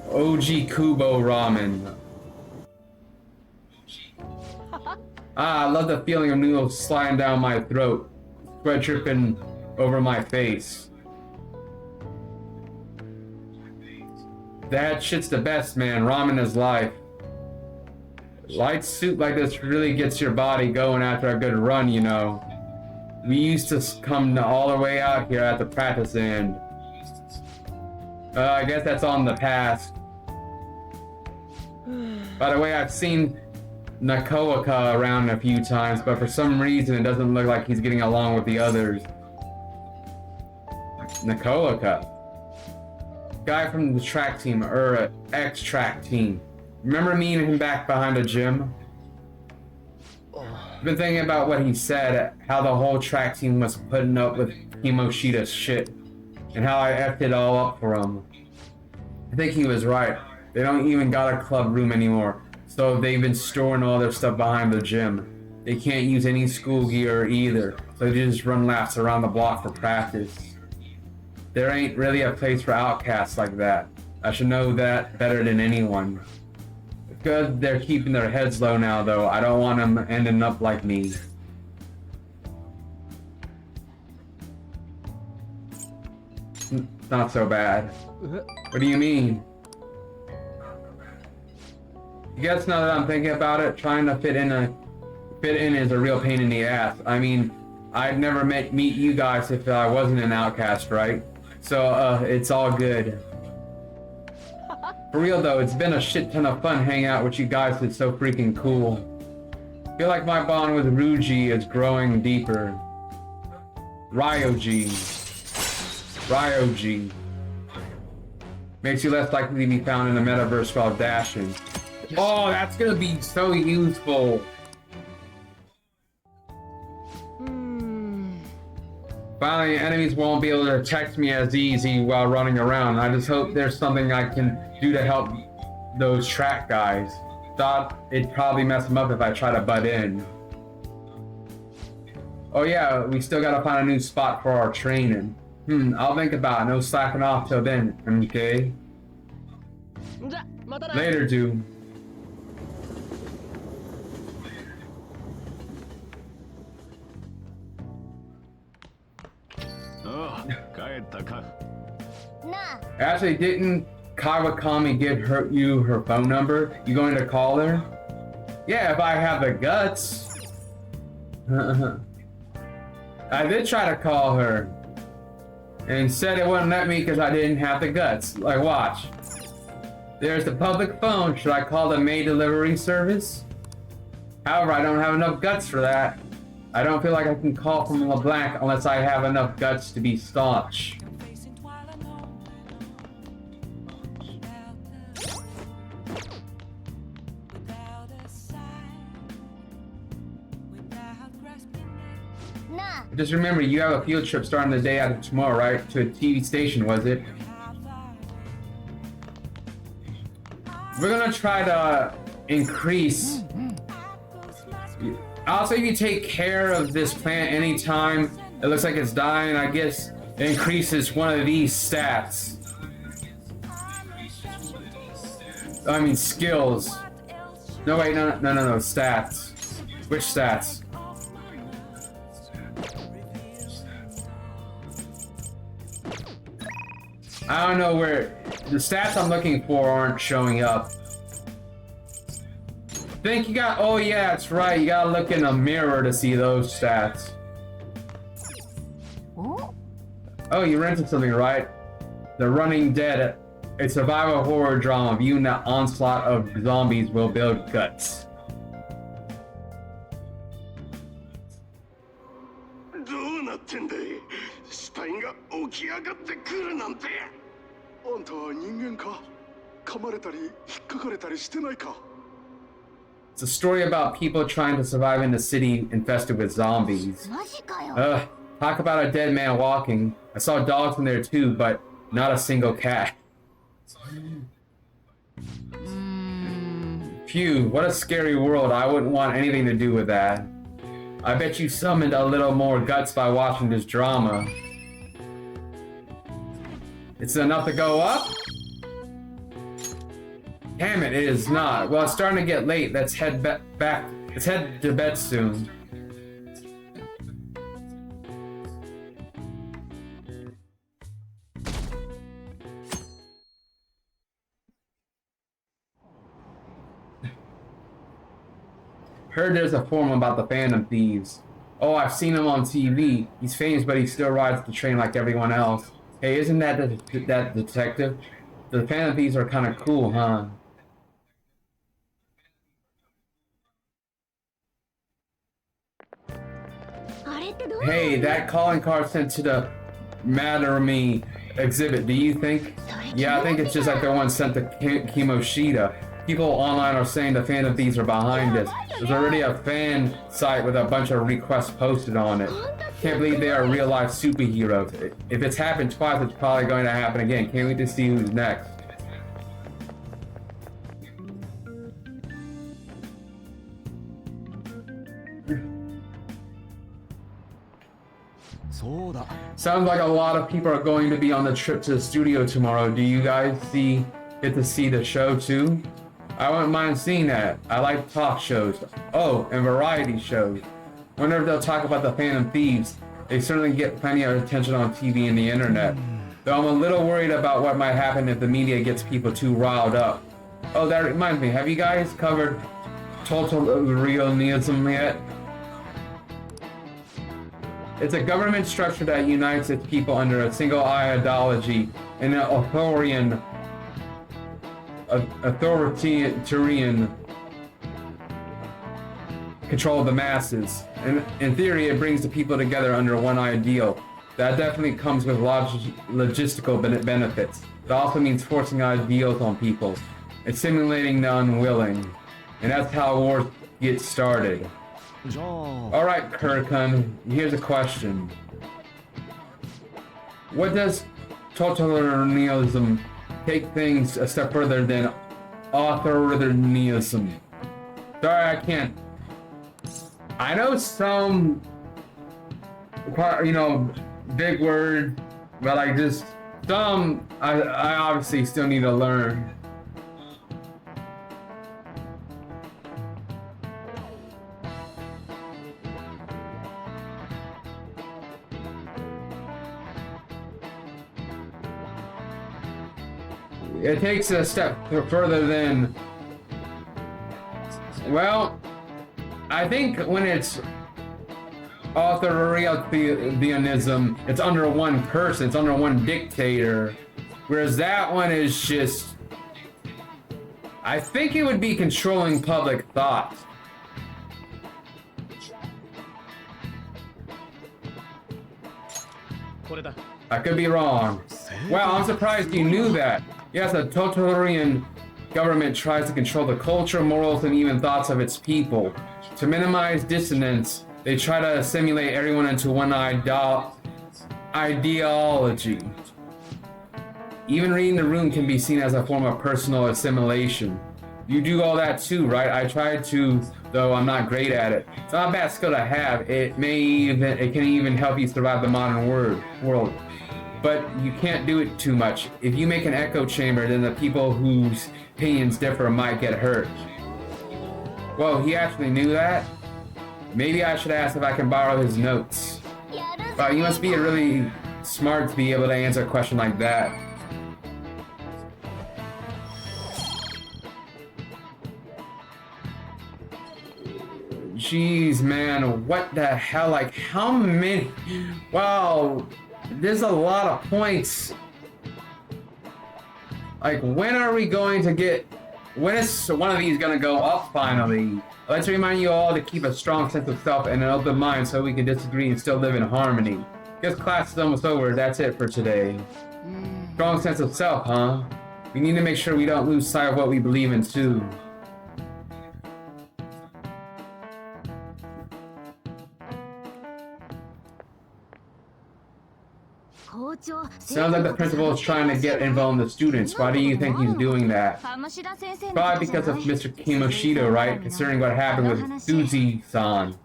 Oji Kubo Ramen. Ah, I love the feeling of noodles sliding down my throat, sweat dripping over my face. That shit's the best, man. Ramen is life. Light soup like this really gets your body going after a good run, you know. We used to come all the way out here at the practice end. I guess that's on the past. By the way, I've seen Nakoaka around a few times, but for some reason it doesn't look like he's getting along with the others. Nakoaka. Guy from the track team, or ex-track team. Remember me and him back behind the gym? I've been thinking about what he said, how the whole track team was putting up with Kimoshida's shit, and how I effed it all up for him. I think he was right. They don't even got a club room anymore, so they've been storing all their stuff behind the gym. They can't use any school gear either, so they just run laps around the block for practice. There ain't really a place for outcasts like that. I should know that better than anyone. It's good they're keeping their heads low now, though. I don't want them ending up like me. Not so bad. What do you mean? I guess now that I'm thinking about it, trying to fit in is a real pain in the ass. I mean, I'd never meet you guys if I wasn't an outcast, right? So, it's all good. For real though, it's been a shit ton of fun hanging out with you guys. It's so freaking cool. I feel like my bond with Ryuji is growing deeper. Ryoji. Makes you less likely to be found in the metaverse while dashing. Oh, that's gonna be so useful. Finally, enemies won't be able to text me as easy while running around. I just hope there's something I can do to help those track guys. Thought it'd probably mess them up if I try to butt in. Oh yeah, we still gotta find a new spot for our training. I'll think about it. No slacking off till then, okay? Later, dude. Actually, didn't Kawakami give you her phone number? You going to call her? Yeah, if I have the guts. I did try to call her. And said it wouldn't let me because I didn't have the guts. Like, watch. There's the public phone. Should I call the maid delivery service? However, I don't have enough guts for that. I don't feel like I can call from LeBlanc unless I have enough guts to be staunch. Just remember, you have a field trip starting the day after tomorrow, right? To a TV station, was it? We're gonna try to increase. Also, if you take care of this plant anytime it looks like it's dying, I guess it increases one of these stats. I mean, skills. No, wait, no, stats. Which stats? I don't know where the stats I'm looking for aren't showing up. Think you got, oh yeah, that's right, you gotta look in a mirror to see those stats. Oh, you rented something, right? The Running Dead, a survival horror drama viewing the onslaught of zombies will build guts. It's a story about people trying to survive in a city infested with zombies. Ugh, talk about a dead man walking. I saw dogs in there too, but not a single cat. Phew, what a scary world. I wouldn't want anything to do with that. I bet you summoned a little more guts by watching this drama. It's enough to go up? Damn it, it is not. Well, it's starting to get late. Let's head back. Let's head to bed soon. Heard there's a forum about the Phantom Thieves. Oh, I've seen him on TV. He's famous, but he still rides the train like everyone else. Hey, isn't that that detective? The Phantom Thieves are kind of cool, huh? Hey, that calling card sent to the Matter Me exhibit, do you think? Yeah, I think it's just like the one sent to Kimoshida. People online are saying the Phantom Thieves are behind this. There's already a fan site with a bunch of requests posted on it. Can't believe they are real life superheroes. If it's happened twice, it's probably going to happen again. Can't wait to see who's next. Sounds like a lot of people are going to be on the trip to the studio tomorrow. Do you guys get to see the show too? I wouldn't mind seeing that. I like talk shows. Oh, and variety shows. Wonder if they'll talk about the Phantom Thieves. They certainly get plenty of attention on TV and the internet. Though I'm a little worried about what might happen if the media gets people too riled up. Oh, that reminds me. Have you guys covered totalitarianism yet? It's a government structure that unites its people under a single ideology and an authoritarian control of the masses. And in theory, it brings the people together under one ideal. That definitely comes with logistical benefits. It also means forcing ideals on people. It's simulating the unwilling. And that's how wars get started. Alright, Kirkun, here's a question. What does totalitarianism take things a step further than authoritarianism? Sorry, I can't. I know some, big word, but like just some, I obviously still need to learn. It takes a step further than, well, I think when it's authoritarianism, it's under one person, it's under one dictator, whereas that one is just, I think it would be controlling public thought. I could be wrong. Wow, I'm surprised you knew that. Yes, a totalitarian government tries to control the culture, morals, and even thoughts of its people. To minimize dissonance, they try to assimilate everyone into one ideology. Even reading the room can be seen as a form of personal assimilation. You do all that too, right? I tried to, though I'm not great at it. It's not a bad skill to have. It can even help you survive the modern world. But you can't do it too much. If you make an echo chamber, then the people whose opinions differ might get hurt. Whoa, he actually knew that? Maybe I should ask if I can borrow his notes. Wow, you must be really smart to be able to answer a question like that. Jeez, man, what the hell? Like, how many? Wow. There's a lot of points. Like, when are we going to get... When is one of these gonna go up finally? Let's remind you all to keep a strong sense of self and an open mind so we can disagree and still live in harmony. Guess class is almost over. That's it for today. Strong sense of self, huh? We need to make sure we don't lose sight of what we believe in too. Sounds like the principal is trying to get involved in the students. Why do you think he's doing that? Probably because of Mr. Kimoshida, right? Considering what happened with Suzai-san.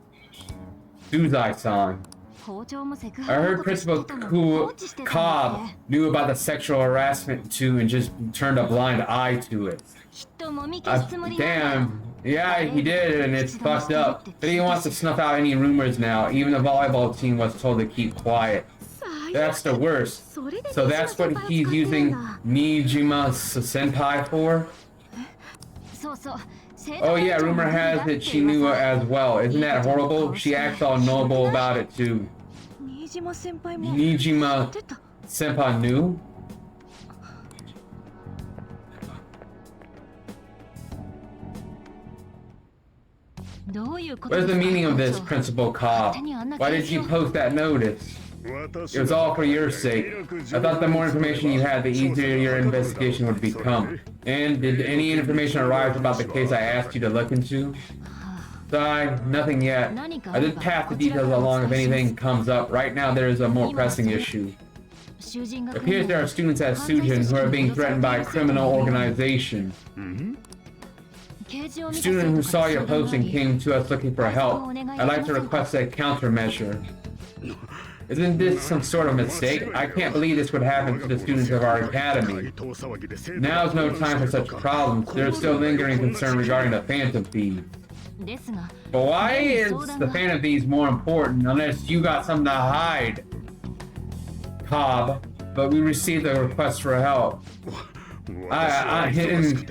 I heard Principal Cobb knew about the sexual harassment too and just turned a blind eye to it. Damn. Yeah, he did, and it's fucked up. But he wants to snuff out any rumors now. Even the volleyball team was told to keep quiet. That's the worst. So that's what he's using Nijima Senpai for? Oh yeah, rumor has it she knew as well. Isn't that horrible? She acts all noble about it too. Nijima Senpai knew? What is the meaning of this, Principal Cobb? Why did you post that notice? It was all for your sake. I thought the more information you had, the easier your investigation would become. And did any information arise about the case I asked you to look into? Sigh, nothing yet. I did pass the details along if anything comes up. Right now there is a more pressing issue. It appears there are students at Sujin who are being threatened by a criminal organization. A student who saw your posting came to us looking for help. I'd like to request a countermeasure. Isn't this some sort of mistake? I can't believe this would happen to the students of our academy. Now is no time for such problems. There is still lingering concern regarding the Phantom Thieves. But why is the Phantom Thieves more important unless you got something to hide? Cobb, but we received a request for help. I'm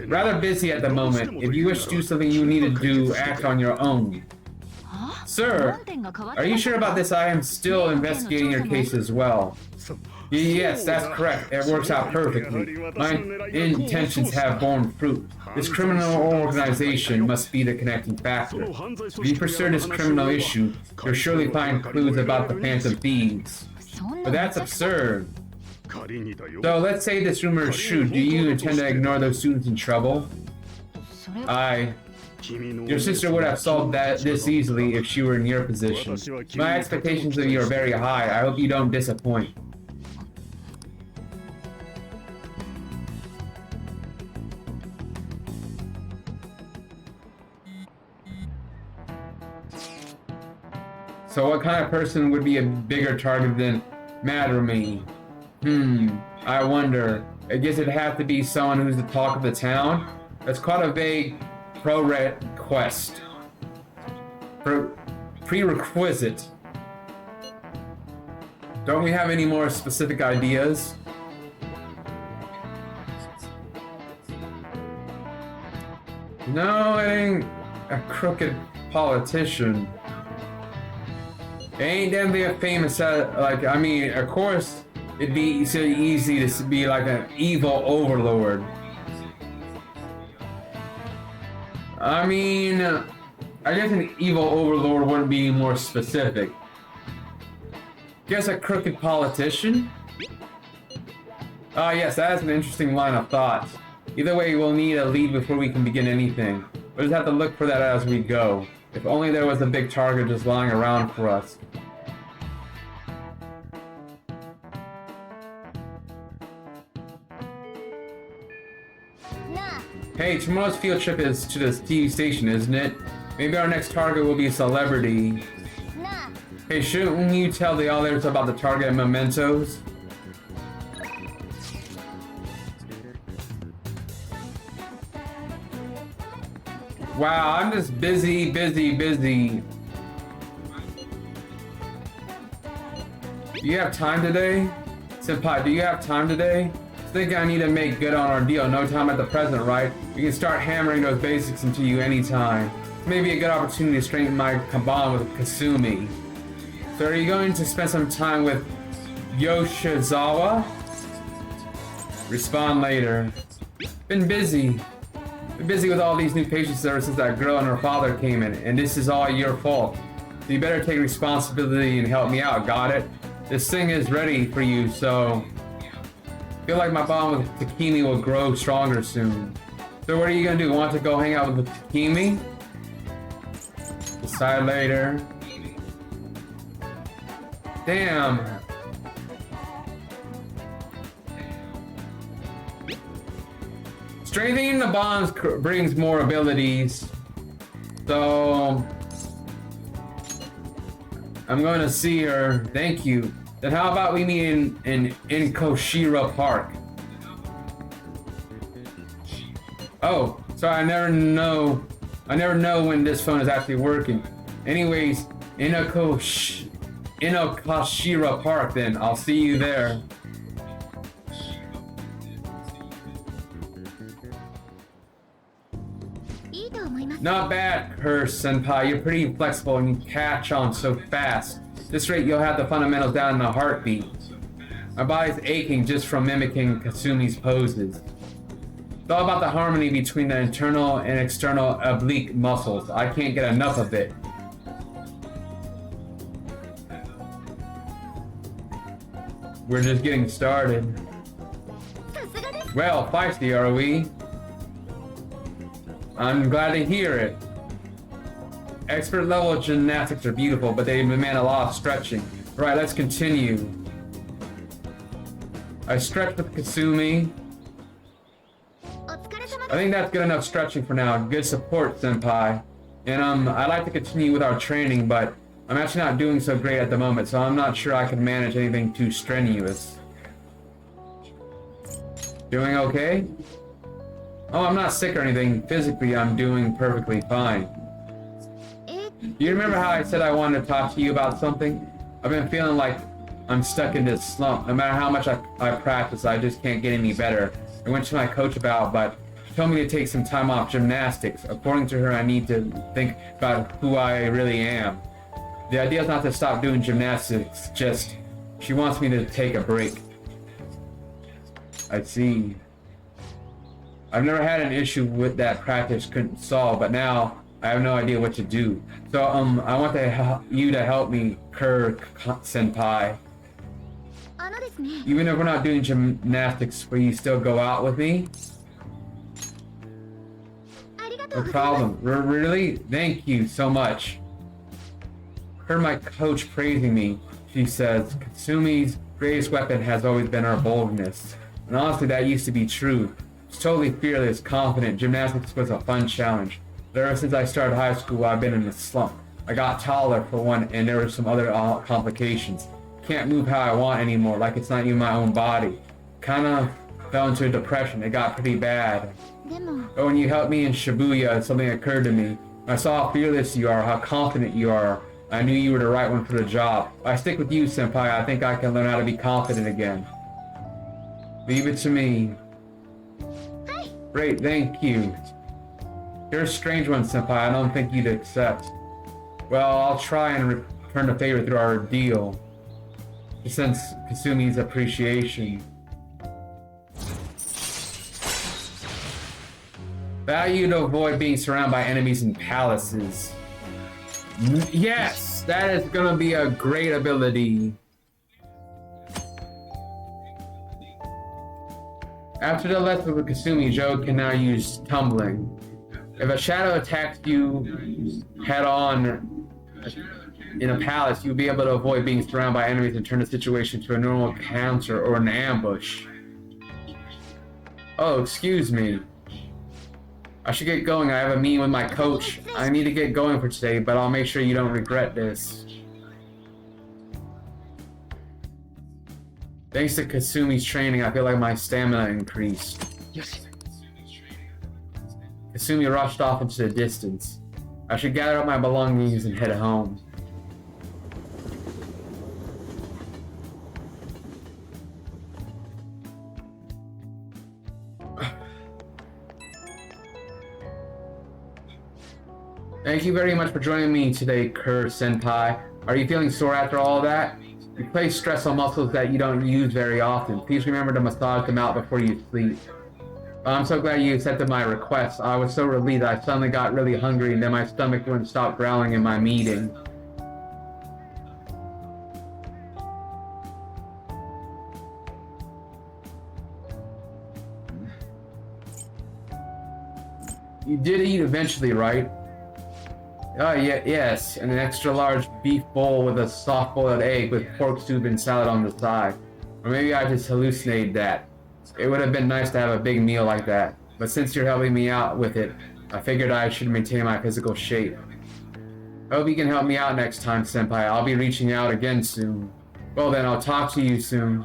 rather busy at the moment. If you wish to do something you need to do, act on your own. Sir, are you sure about this? I am still investigating your case as well. Yes, that's correct. It works out perfectly. My intentions have borne fruit. This criminal organization must be the connecting factor. If you pursue this criminal issue, you'll surely find clues about the Phantom Thieves. But that's absurd. So let's say this rumor is true. Do you intend to ignore those students in trouble? Your sister would have solved this easily if she were in your position. My expectations of you are very high. I hope you don't disappoint. So what kind of person would be a bigger target than Madarame? I wonder. I guess it'd have to be someone who's the talk of the town. That's quite a vague prerequisite. Prerequisite. Don't we have any more specific ideas? No, it ain't a crooked politician. It ain't definitely a famous, I mean, of course, it'd be so easy to be like an evil overlord. I mean, I guess an evil overlord wouldn't be more specific. Guess a crooked politician? Yes, that is an interesting line of thought. Either way, we'll need a lead before we can begin anything. We'll just have to look for that as we go. If only there was a big target just lying around for us. Hey, tomorrow's field trip is to the TV station, isn't it? Maybe our next target will be a celebrity. Hey, shouldn't you tell the others about the target and mementos? Wow, I'm just busy. Do you have time today? Senpai, do you have time today? I think I need to make good on our deal. No time at the present, right? We can start hammering those basics into you anytime. Maybe a good opportunity to strengthen my bond with Kasumi. So are you going to spend some time with Yoshizawa? Respond later. Been busy with all these new patients ever since that girl and her father came in, and this is all your fault. So you better take responsibility and help me out, got it? This thing is ready for you, so... I feel like my bond with Takemi will grow stronger soon. So what are you gonna do? Want to go hang out with Takemi? Decide later. Damn. Strengthening the bonds brings more abilities. So... I'm going to see her. Thank you. Then how about we meet in Koshira Park? Oh, sorry, I never know when this phone is actually working. Anyways, in Koshira Park then. I'll see you there. Not bad, her senpai. You're pretty flexible and you catch on so fast. At this rate, you'll have the fundamentals down in a heartbeat. My body's aching just from mimicking Kasumi's poses. It's all about the harmony between the internal and external oblique muscles. I can't get enough of it. We're just getting started. Well, feisty, are we? I'm glad to hear it. Expert level gymnastics are beautiful, but they demand a lot of stretching. Right, let's continue. I stretched with Kasumi. I think that's good enough stretching for now. Good support, senpai. And I'd like to continue with our training, but I'm actually not doing so great at the moment, so I'm not sure I can manage anything too strenuous. Doing okay? Oh, I'm not sick or anything. Physically, I'm doing perfectly fine. You remember how I said I wanted to talk to you about something? I've been feeling like I'm stuck in this slump. No matter how much I practice, I just can't get any better. I went to my coach about, but she told me to take some time off gymnastics. According to her, I need to think about who I really am. The idea is not to stop doing gymnastics, just she wants me to take a break. I see. I've never had an issue with that practice couldn't solve, but now I have no idea what to do. So I want you to help me, Senpai. Even if we're not doing gymnastics, will you still go out with me? No problem. Really? Thank you so much. Heard my coach praising me. She says, Katsumi's greatest weapon has always been her boldness. And honestly, that used to be true. She's totally fearless, confident. Gymnastics was a fun challenge. But ever since I started high school, I've been in a slump. I got taller for one, and there were some other complications. Can't move how I want anymore, like it's not even my own body. Kinda fell into a depression. It got pretty bad. But when you helped me in Shibuya, something occurred to me. I saw how fearless you are, how confident you are. I knew you were the right one for the job. If I stick with you, Senpai, I think I can learn how to be confident again. Leave it to me. Great, thank you. You're a strange one, Senpai. I don't think you'd accept. Well, I'll try and return the favor through our deal. To sense Kasumi's appreciation. Value to avoid being surrounded by enemies in palaces. Yes! That is gonna be a great ability. After the lesson with Kasumi, Joe can now use tumbling. If a shadow attacks you head on in a palace, you'll be able to avoid being surrounded by enemies and turn the situation to a normal encounter or an ambush. Oh, excuse me. I should get going. I have a meeting with my coach. I need to get going for today, but I'll make sure you don't regret this. Thanks to Kasumi's training, I feel like my stamina increased. Yes. Kasumi rushed off into the distance. I should gather up my belongings and head home. Thank you very much for joining me today, Senpai. Are you feeling sore after all that? You place stress on muscles that you don't use very often. Please remember to massage them out before you sleep. I'm so glad you accepted my request. I was so relieved I suddenly got really hungry and then my stomach wouldn't stop growling in my meeting. You did eat eventually, right? Oh, yeah, yes, and an extra large beef bowl with a soft boiled egg with pork soup and salad on the side. Or maybe I just hallucinated that. It would have been nice to have a big meal like that, but since you're helping me out with it, I figured I should maintain my physical shape. I hope you can help me out next time, Senpai. I'll be reaching out again soon. Well then, I'll talk to you soon.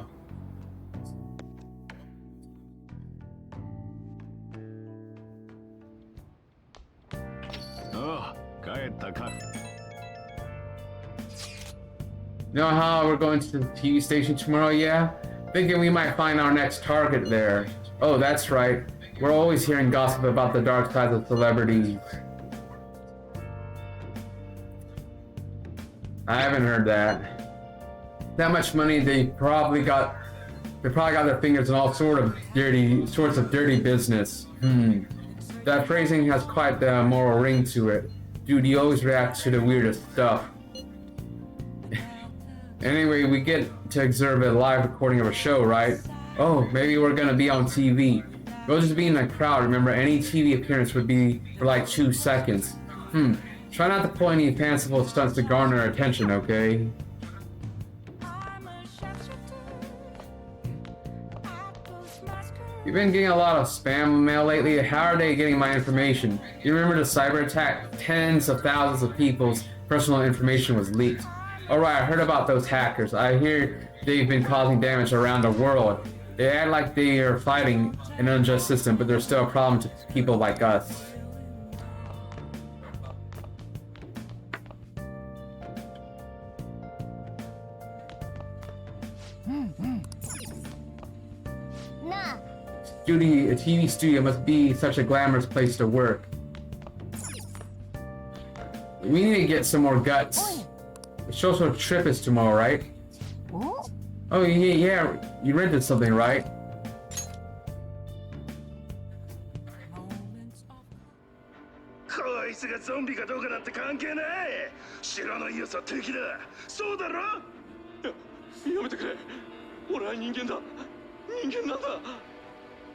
You know how we're going to the TV station tomorrow, yeah? Thinking we might find our next target there. Oh, that's right. We're always hearing gossip about the dark side of celebrities. I haven't heard that. That much money, they probably got their fingers in all sorts of dirty business. That phrasing has quite the moral ring to it. Dude, you always react to the weirdest stuff. Anyway, we get to observe a live recording of a show, right? Oh, maybe we're gonna be on TV. We'll just be in the crowd. Remember, any TV appearance would be for like 2 seconds. Try not to pull any fanciful stunts to garner attention, okay? You've been getting a lot of spam mail lately. How are they getting my information? You remember the cyber attack? Tens of thousands of people's personal information was leaked. Alright, I heard about those hackers. I hear they've been causing damage around the world. They act like they are fighting an unjust system, but they're still a problem to people like us. A TV studio must be such a glamorous place to work. We need to get some more guts. The social trip is tomorrow, right? Oh yeah, you rented something, right?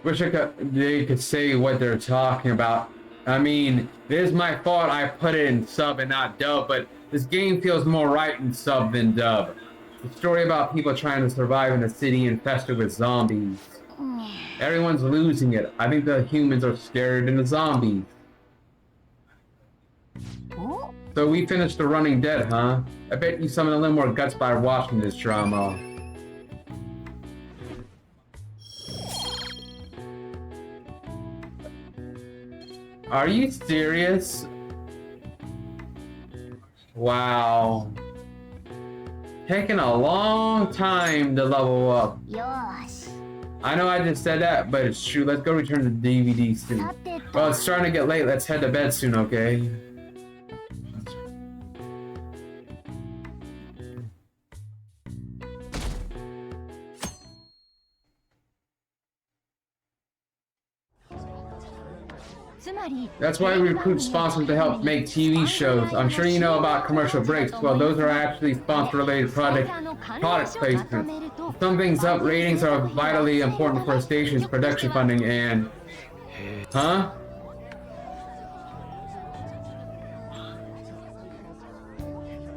Wish they could say what they're talking about. I mean, it is my fault I put it in sub and not dub, but this game feels more right in sub than dub. It's a story about people trying to survive in a city infested with zombies. Everyone's losing it. I think the humans are scared than the zombies. So we finished The Running Dead, huh? I bet you summoned a little more guts by watching this drama. Are you serious? Wow. Taking a long time to level up. I know I just said that, but it's true. Let's go return the DVD soon. Well, it's starting to get late. Let's head to bed soon, okay? That's why we recruit sponsors to help make TV shows. I'm sure you know about commercial breaks. Well, those are actually sponsor-related product placements. Some things up, ratings are vitally important for a station's production funding and... Huh?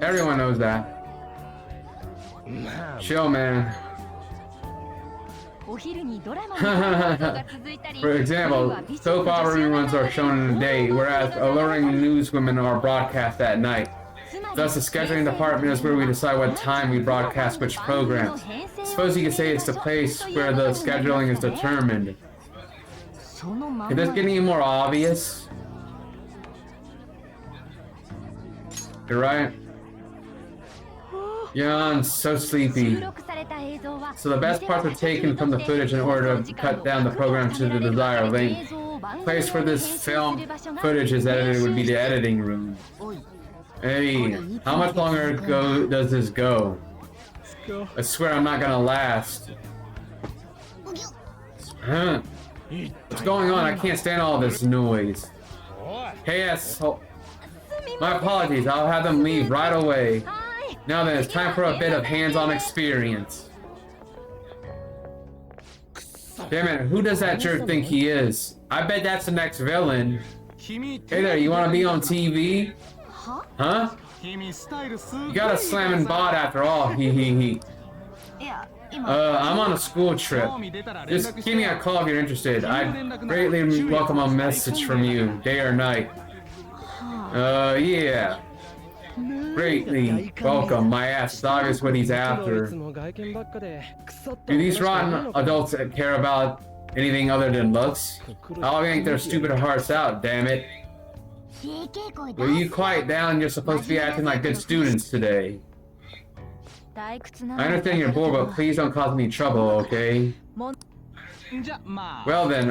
Everyone knows that. Chill, man. For example, soap opera reruns are shown in the day, whereas alluring newswomen are broadcast at night. Thus, the scheduling department is where we decide what time we broadcast which programs. Suppose you could say it's the place where the scheduling is determined. Could this get any more obvious? You're right. Yawn's so sleepy. So the best parts are taken from the footage in order to cut down the program to the desired length. The place where this film footage is edited would be the editing room. Hey, how much longer does this go? I swear I'm not gonna last. Huh? What's going on? I can't stand all this noise. Hey, asshole. My apologies, I'll have them leave right away. Now then, it's time for a bit of hands-on experience. Damn it, who does that jerk think he is? I bet that's the next villain. Hey there, you wanna be on TV? Huh? You got a slamming bot after all, he. I'm on a school trip. Just give me a call if you're interested. I'd greatly welcome a message from you, day or night. Yeah. Greatly welcome. My ass is obvious what he's after. Do these rotten adults care about anything other than looks? I'll yank their stupid hearts out, damn it. Will you quiet down? You're supposed to be acting like good students today. I understand you're bored, but please don't cause any trouble, okay? Well then,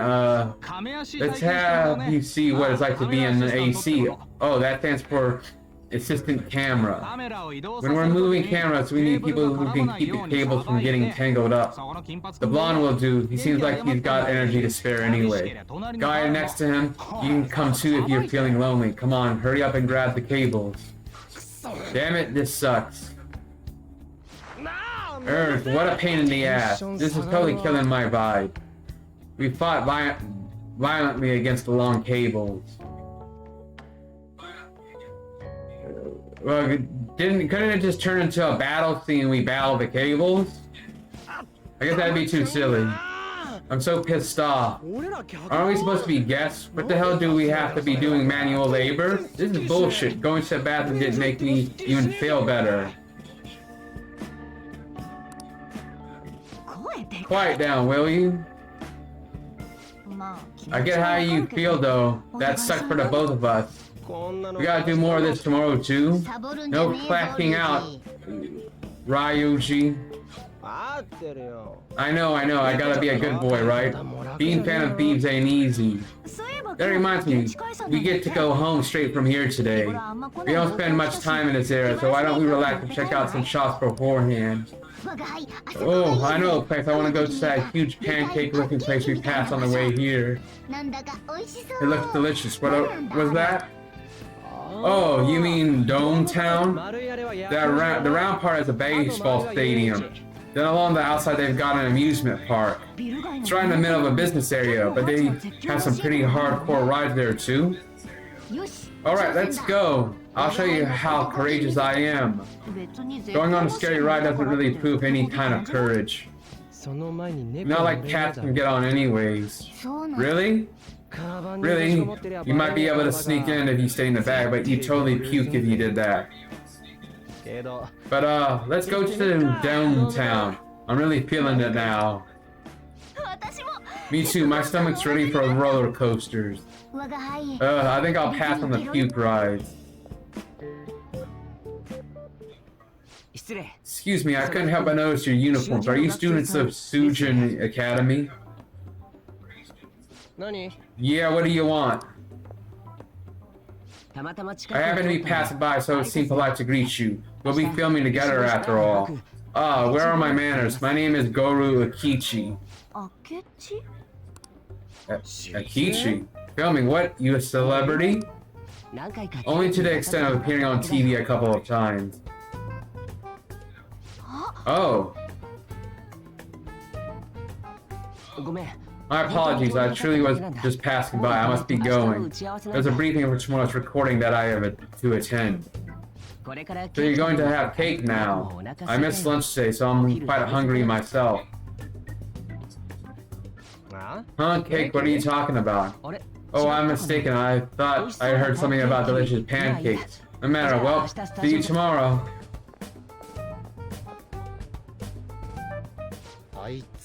let's have you see what it's like to be in the AC. Oh, that stands for assistant camera. When we're moving cameras, we need people who can keep the cables from getting tangled up. The blonde will do. He seems like he's got energy to spare anyway. Guy next to him, you can come too if you're feeling lonely. Come on, hurry up and grab the cables. Damn it, this sucks. Earth, what a pain in the ass. This is totally killing my vibe. We fought violently against the long cables. Well, couldn't it just turn into a battle scene and we battle the cables? I guess that'd be too silly. I'm so pissed off. Aren't we supposed to be guests? What the hell do we have to be doing manual labor? This is bullshit. Going to the bathroom didn't make me even feel better. Quiet down, will you? I get how you feel though. That sucked for the both of us. We gotta do more of this tomorrow too. No clacking out, Ryuji. I know, I gotta be a good boy, right? Being fan of Thieves ain't easy. That reminds me, we get to go home straight from here today. We don't spend much time in this area, so why don't we relax and check out some shops beforehand? Oh, I know a place. I want to go to that huge pancake-looking place we passed on the way here. It looks delicious. What was that? Oh, you mean Dome Town? The round part is a baseball stadium. Then along the outside they've got an amusement park. It's right in the middle of a business area, but they have some pretty hardcore rides there too. Alright, let's go. I'll show you how courageous I am. Going on a scary ride doesn't really prove any kind of courage. Not like cats can get on anyways. Really? Really? You might be able to sneak in if you stay in the back, but you'd totally puke if you did that. But let's go to downtown. I'm really feeling it now. Me too, my stomach's ready for roller coasters. I think I'll pass on the puke rides. Excuse me, I couldn't help but notice your uniforms. Are you students of Sujin Academy? Yeah, what do you want? I happen to be passing by, so it seemed polite to greet you. We'll be filming together after all. Ah, where are my manners? My name is Goru Akichi. Akichi? Filming what? You a celebrity? Only to the extent of appearing on TV a couple of times. Oh. My apologies, I truly was just passing by. I must be going. There's a briefing for tomorrow's recording that I have to attend. So you're going to have cake now. I missed lunch today, so I'm quite hungry myself. Huh? Cake? What are you talking about? Oh, I'm mistaken. I thought I heard something about delicious pancakes. No matter, well, see you tomorrow.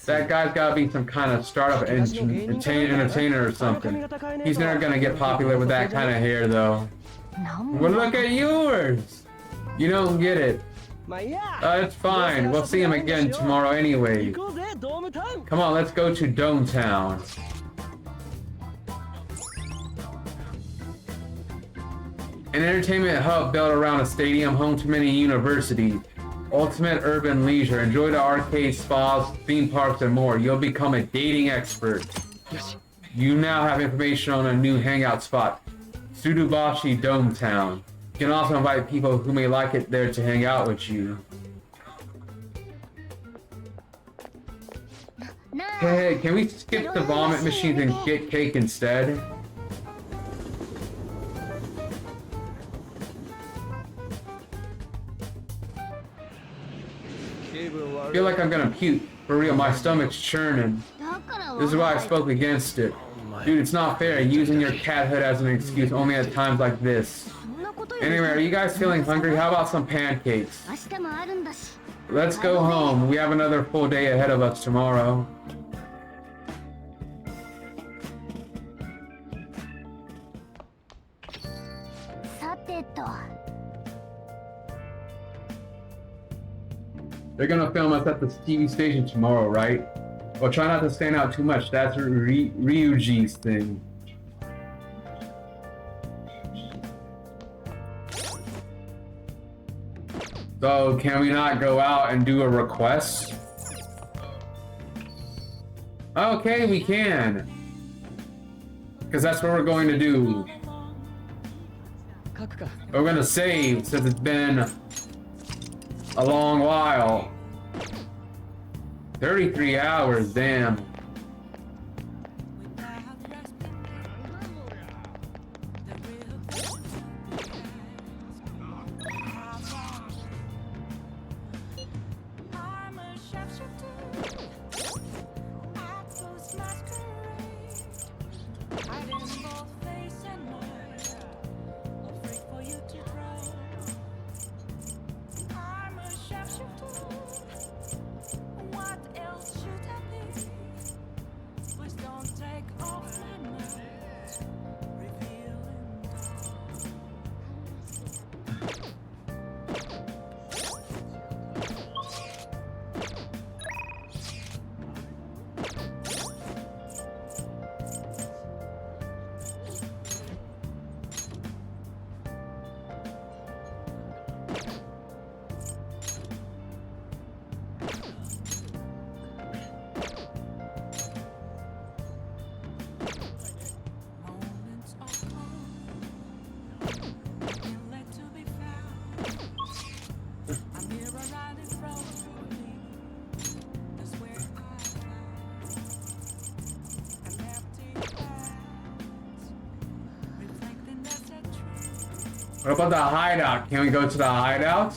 That guy's gotta be some kind of startup entertainer or something. He's never gonna get popular with that kind of hair, though. Well, look at yours! You don't get it. It's fine. We'll see him again tomorrow anyway. Come on, let's go to Dome Town. An entertainment hub built around a stadium home to many universities. Ultimate urban leisure. Enjoy the arcades, spas, theme parks, and more. You'll become a dating expert. You now have information on a new hangout spot, Sudubashi Dome Town. You can also invite people who may like it there to hang out with you. Hey, can we skip the vomit machines and get cake instead? I feel like I'm gonna puke. For real, my stomach's churning. This is why I spoke against it. Dude, it's not fair using your cathood as an excuse only at times like this. Anyway, are you guys feeling hungry? How about some pancakes? Let's go home. We have another full day ahead of us tomorrow. They're gonna film us at the TV station tomorrow, right? Well, try not to stand out too much. That's Ryuji's thing. So, can we not go out and do a request? Okay, we can. Because that's what we're going to do. We're gonna save since it's been a long while. 33 hours, damn. What about the hideout? Can we go to the hideout?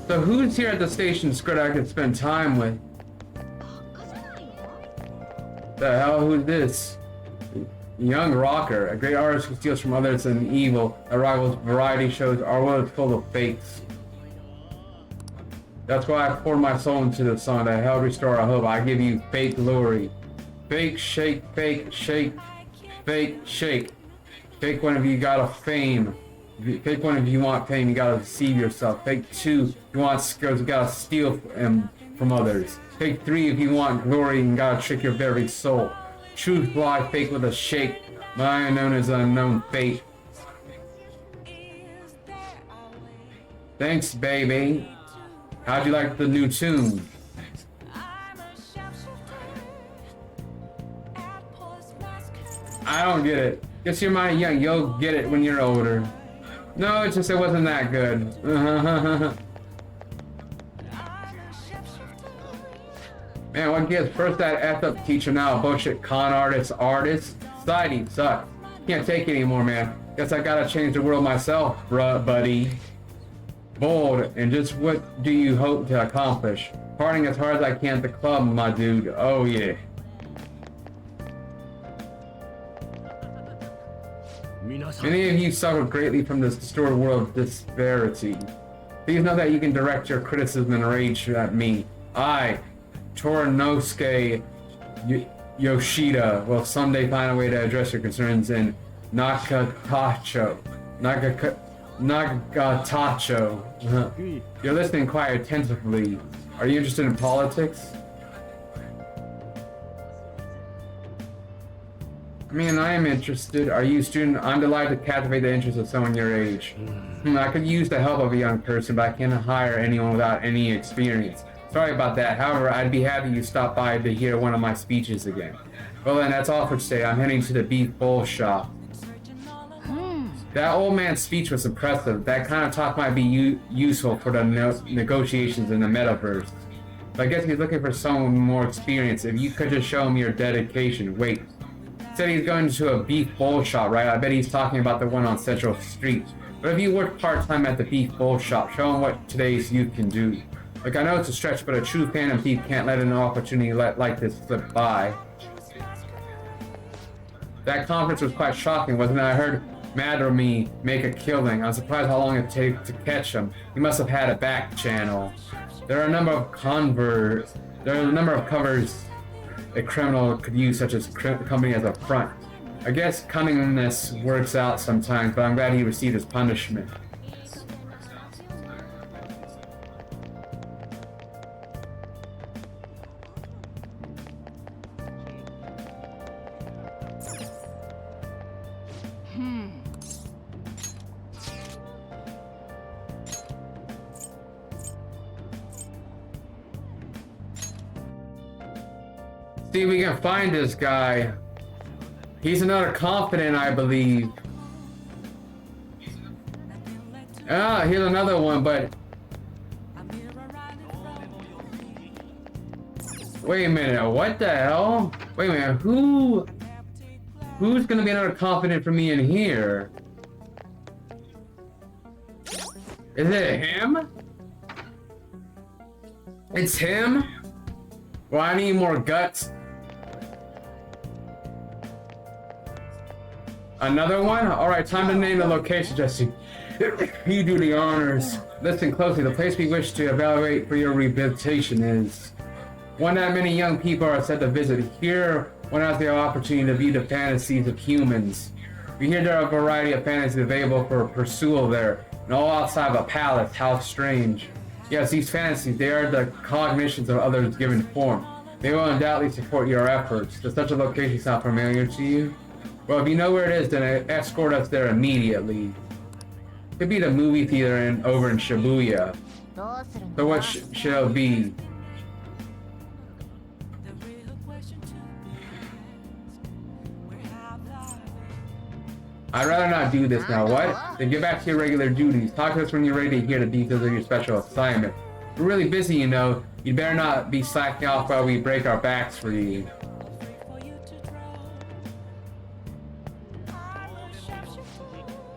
So who's here at the station Skirt I could spend time with? The hell, who's this? Young rocker, a great artist who steals from others and evil. A rivals variety shows our world is full of fakes. That's why I poured my soul into the song to help restore our hope. I give you fake glory. Fake shake, fake shake, fake shake. Fake one if you got a fame. Fake one if you want fame, you gotta deceive yourself. Fake two, if you want skills, you gotta steal from others. Fake three, if you want glory, you gotta trick your very soul. Truth lie, fake with a shake. Mine known as unknown fate. Thanks, baby. How'd you like the new tune? I don't get it. Guess you're my young. You'll get it when you're older. No, it's just it wasn't that good. Man, what gives? First that effed up teacher, now a bullshit con artist. Society sucks. Can't take it anymore, man. Guess I gotta change the world myself, bruh, buddy. Bold, and just what do you hope to accomplish? Partying as hard as I can at the club, my dude. Oh yeah. Many of you suffer greatly from this distorted world of disparity. Please know that you can direct your criticism and rage at me. I, Torinosuke Yoshida, will someday find a way to address your concerns in Nagatacho. You're listening quite attentively. Are you interested in politics? I mean, I am interested. Are you a student? I'm delighted to captivate the interest of someone your age. I could use the help of a young person, but I can't hire anyone without any experience. Sorry about that. However, I'd be happy you stopped by to hear one of my speeches again. Well then, that's all for today. I'm heading to the beef bowl shop. That old man's speech was impressive. That kind of talk might be useful for the negotiations in the metaverse. But I guess he's looking for someone more experienced. If you could just show him your dedication. Wait. Said he's going to a beef bowl shop, right? I bet he's talking about the one on Central Street. But if you work part-time at the beef bowl shop, show him what today's youth can do. Like, I know it's a stretch, but a true fan of beef can't let an opportunity like this slip by. That conference was quite shocking, wasn't it? I heard Madarame make a killing. I was surprised how long it took to catch him. He must have had a back channel. There are a number of covers a criminal could use, such as company as a front. I guess cunningness works out sometimes, but I'm glad he received his punishment. see if we can find this guy. He's another confident, I believe. Ah, here's another one, but... Wait a minute, what the hell? Wait a minute, who's gonna be another confident for me in here? Is it him? It's him? Well, I need more guts. Another one? Alright, time to name the location, Jesse. You do the honors. Listen closely, the place we wish to evaluate for your rehabilitation is one that many young people are said to visit. Here, one has the opportunity to view the fantasies of humans. We hear there are a variety of fantasies available for pursuit there, and all outside of a palace. How strange. Yes, these fantasies, they are the cognitions of others given form. They will undoubtedly support your efforts. Does such a location sound familiar to you? Well, if you know where it is, then escort us there immediately. Could be the movie theater over in Shibuya. So what should it be? I'd rather not do this now. What? Then get back to your regular duties. Talk to us when you're ready to hear the details of your special assignment. We're really busy, you know. You'd better not be slacking off while we break our backs for you.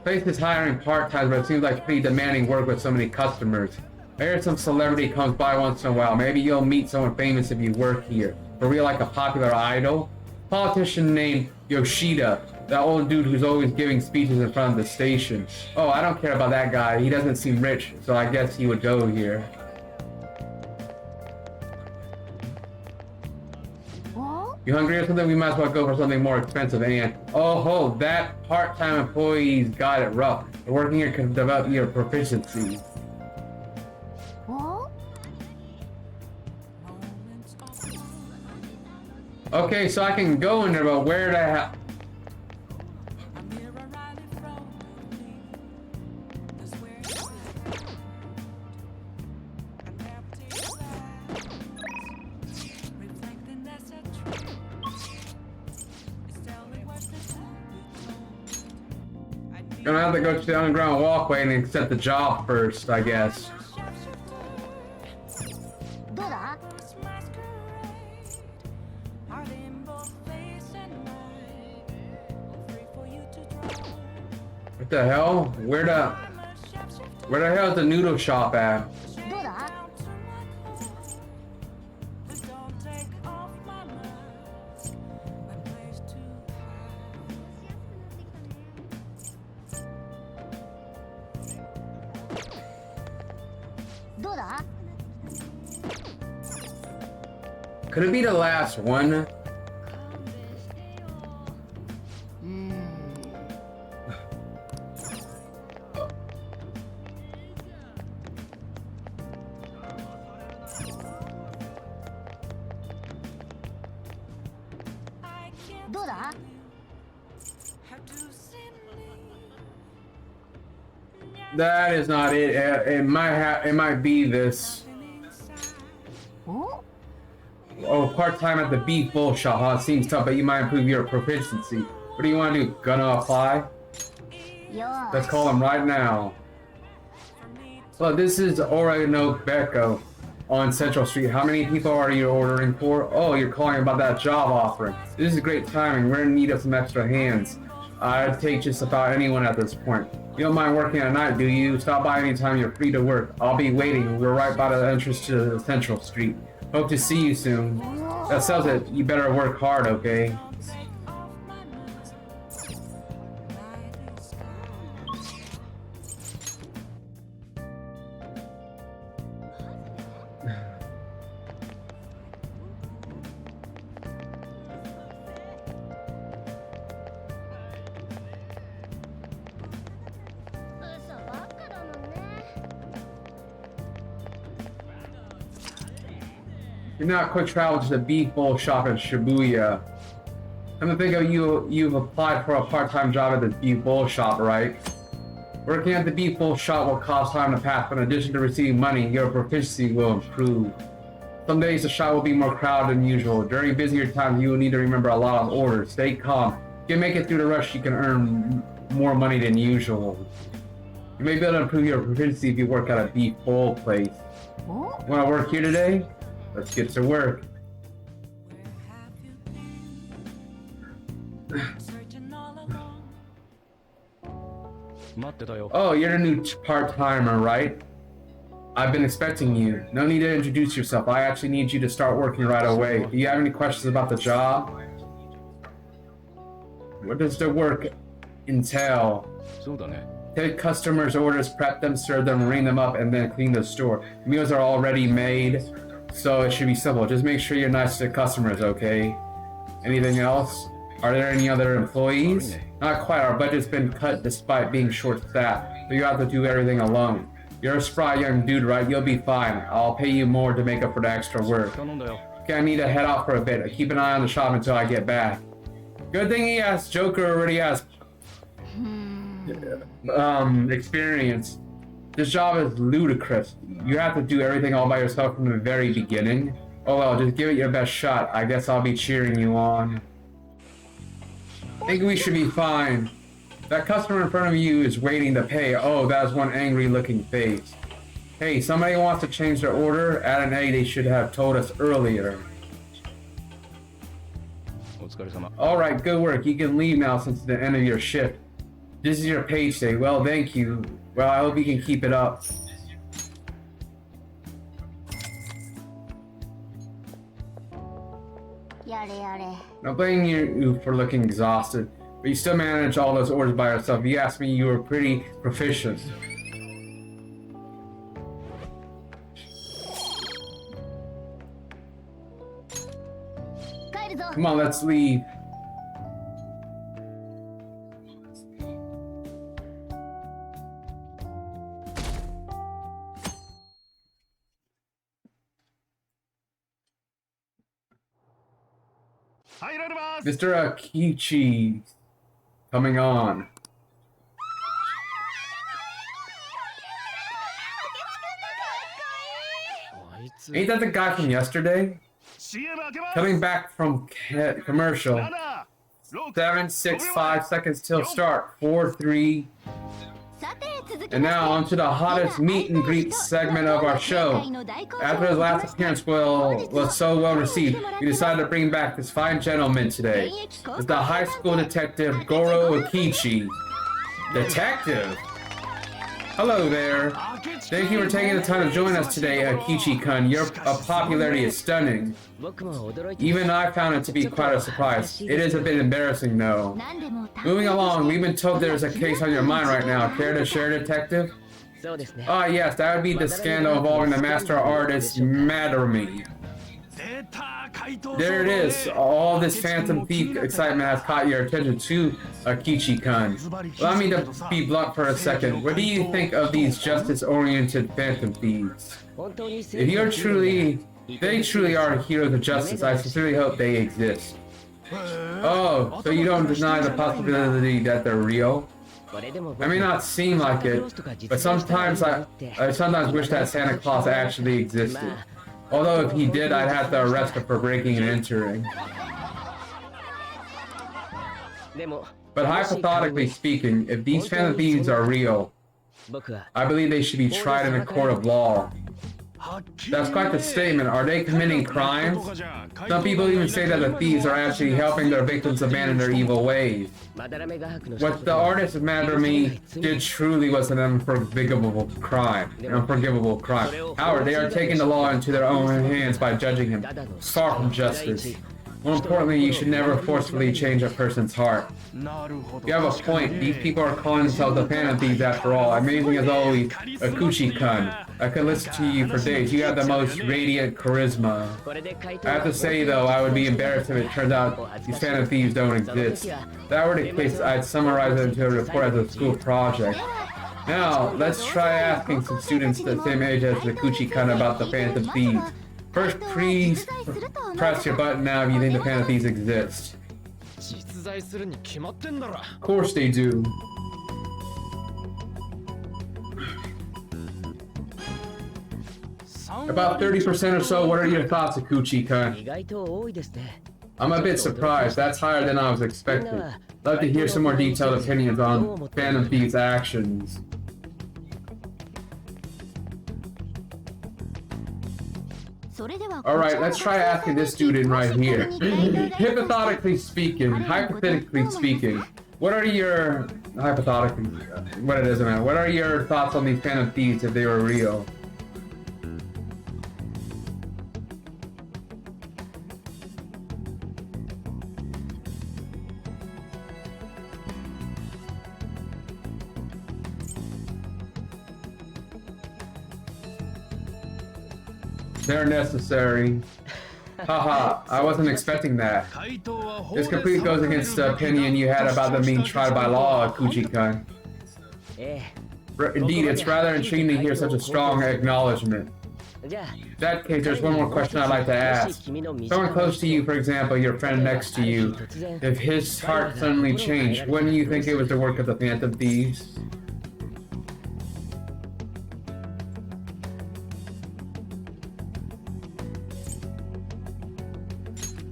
Place is hiring part-time, but it seems like pretty demanding work with so many customers. I hear some celebrity comes by once in a while. Maybe you'll meet someone famous if you work here. For real, like a popular idol? Politician named Yoshida. That old dude who's always giving speeches in front of the station. Oh, I don't care about that guy. He doesn't seem rich, so I guess he would go here. You hungry or something? We might as well go for something more expensive. And oh ho, that part-time employee's got it rough. Working here can develop your proficiency. Okay, so I can go in there, but where the hell? Gonna have to go to the underground walkway and accept the job first, I guess. What the hell? Where the hell is the noodle shop at? Could it be the last one? That is not it. It might be this. Oh, part-time at the beef bowl shop, huh? Seems tough, but you might improve your proficiency. What do you want to do? Gonna apply? Let's call him right now. Well, this is Orano Becco on Central Street. How many people are you ordering for? Oh, you're calling about that job offering. This is great timing. We're in need of some extra hands. I'd take just about anyone at this point. You don't mind working at night, do you? Stop by anytime you're free to work. I'll be waiting. We're right by the entrance to Central Street. Hope to see you soon. That sells it. You better work hard, okay? You're not quick travel to the beef bowl shop in Shibuya. Come to think of you've applied for a part-time job at the beef bowl shop, right? Working at the beef bowl shop will cost time to pass, but in addition to receiving money, your proficiency will improve. Some days the shop will be more crowded than usual. During busier times, you will need to remember a lot of orders. Stay calm. If you make it through the rush, you can earn more money than usual. You may be able to improve your proficiency if you work at a beef bowl place. Want to work here today? Let's get to work. Oh, you're the new part-timer, right? I've been expecting you. No need to introduce yourself. I actually need you to start working right away. Do you have any questions about the job? What does the work entail? Take customers' orders, prep them, serve them, ring them up, and then clean the store. Meals are already made, so it should be simple. Just make sure you're nice to customers, okay? Anything else? Are there any other employees? Not quite. Our budget's been cut despite being short-staffed, so you have to do everything alone. You're a spry young dude, right? You'll be fine. I'll pay you more to make up for the extra work. Okay, I need to head off for a bit. Keep an eye on the shop until I get back. Good thing he has Joker already has experience. This job is ludicrous. You have to do everything all by yourself from the very beginning. Oh well, just give it your best shot. I guess I'll be cheering you on. I think we should be fine. That customer in front of you is waiting to pay. Oh, that's one angry looking face. Hey, somebody wants to change their order? Add an A, they should have told us earlier. Alright, good work. You can leave now since it's the end of your shift. This is your payday. Well, thank you. Well, I hope you can keep it up. Not blaming you for looking exhausted, but you still manage all those orders by yourself. If you asked me, you were pretty proficient. Come on, let's leave. Mr. Akichi, coming on. Ain't that the guy from yesterday? Coming back from commercial. 7, 6, 5 seconds till start. 4, 3. And now onto the hottest meet and greet segment of our show. After his last appearance was so well received, we decided to bring back this fine gentleman today. It's the high school detective Goro Akichi. Detective? Hello there. Thank you for taking the time to join us today, Akichi-kun. Your popularity is stunning. Even I found it to be quite a surprise. It is a bit embarrassing, though. Moving along, we've been told there's a case on your mind right now. Care to share, Detective? Ah, yes, that would be the scandal involving the master artist Madarame. There it is. All this Phantom Thief excitement has caught your attention too, Akichi-kun. Allow me to be blunt for a second. What do you think of these justice-oriented Phantom Thieves? If they truly are heroes of justice, I sincerely hope they exist. Oh, so you don't deny the possibility that they're real? I may not seem like it, but sometimes I sometimes wish that Santa Claus actually existed. Although if he did, I'd have to arrest him for breaking and entering. But hypothetically speaking, if these Phantom Thieves are real, I believe they should be tried in a court of law. That's quite the statement. Are they committing crimes? Some people even say that the thieves are actually helping their victims abandon their evil ways. What the artist of Madarame did truly was an unforgivable crime. However, they are taking the law into their own hands by judging him. Far from justice. More importantly, you should never forcefully change a person's heart. You have a point. These people are calling themselves the Phantom Thieves after all. Amazing as always, Akuchi-kun. I could listen to you for days. You have the most radiant charisma. I have to say though, I would be embarrassed if it turns out these Phantom Thieves don't exist. If that were the case, I'd summarize it into a report as a school project. Now, let's try asking some students the same age as Akuchi-kun about the Phantom Thieves. First, please press your button now if you think the Phantom Thieves exist. Of course they do. About 30% or so. What are your thoughts, Akuchi-kun? 意外と多いですね。 I'm a bit surprised. That's higher than I was expecting. Love to hear some more detailed opinions on Phantom Thieves' actions. Alright, let's try asking this dude in right here. Hypothetically speaking, what are your... Hypothetically, what it doesn't matter. What are your thoughts on these Phantom Thieves if they were real? They're necessary. Haha, I wasn't expecting that. This completely goes against the opinion you had about them being tried by law, Akuchi-kun. Indeed, it's rather intriguing to hear such a strong acknowledgement. In that case, there's one more question I'd like to ask. Someone close to you, for example, your friend next to you, if his heart suddenly changed, wouldn't you think it was the work of the Phantom Thieves?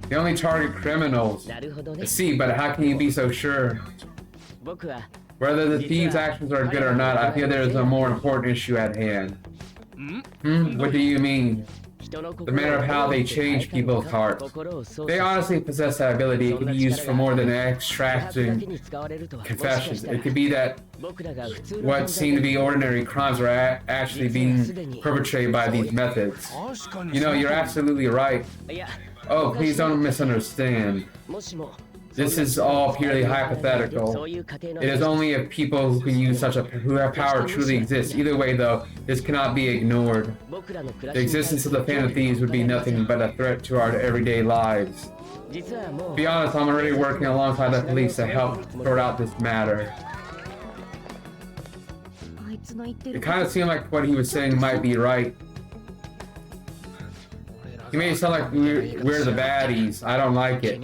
They only target criminals. I see, but how can you be so sure? Whether the thieves' actions are good or not, I feel there is a more important issue at hand. What do you mean? The manner of how they change people's hearts. They honestly possess that ability. It can be used for more than extracting confessions. It could be that what seem to be ordinary crimes are actually being perpetrated by these methods. You know, you're absolutely right. Oh, please don't misunderstand. This is all purely hypothetical. It is only if people who can use who have power truly exist. Either way, though, this cannot be ignored. The existence of the Phantom Thieves would be nothing but a threat to our everyday lives. To be honest, I'm already working alongside the police to help sort out this matter. It kind of seemed like what he was saying might be right. He made it sound like we're the baddies. I don't like it.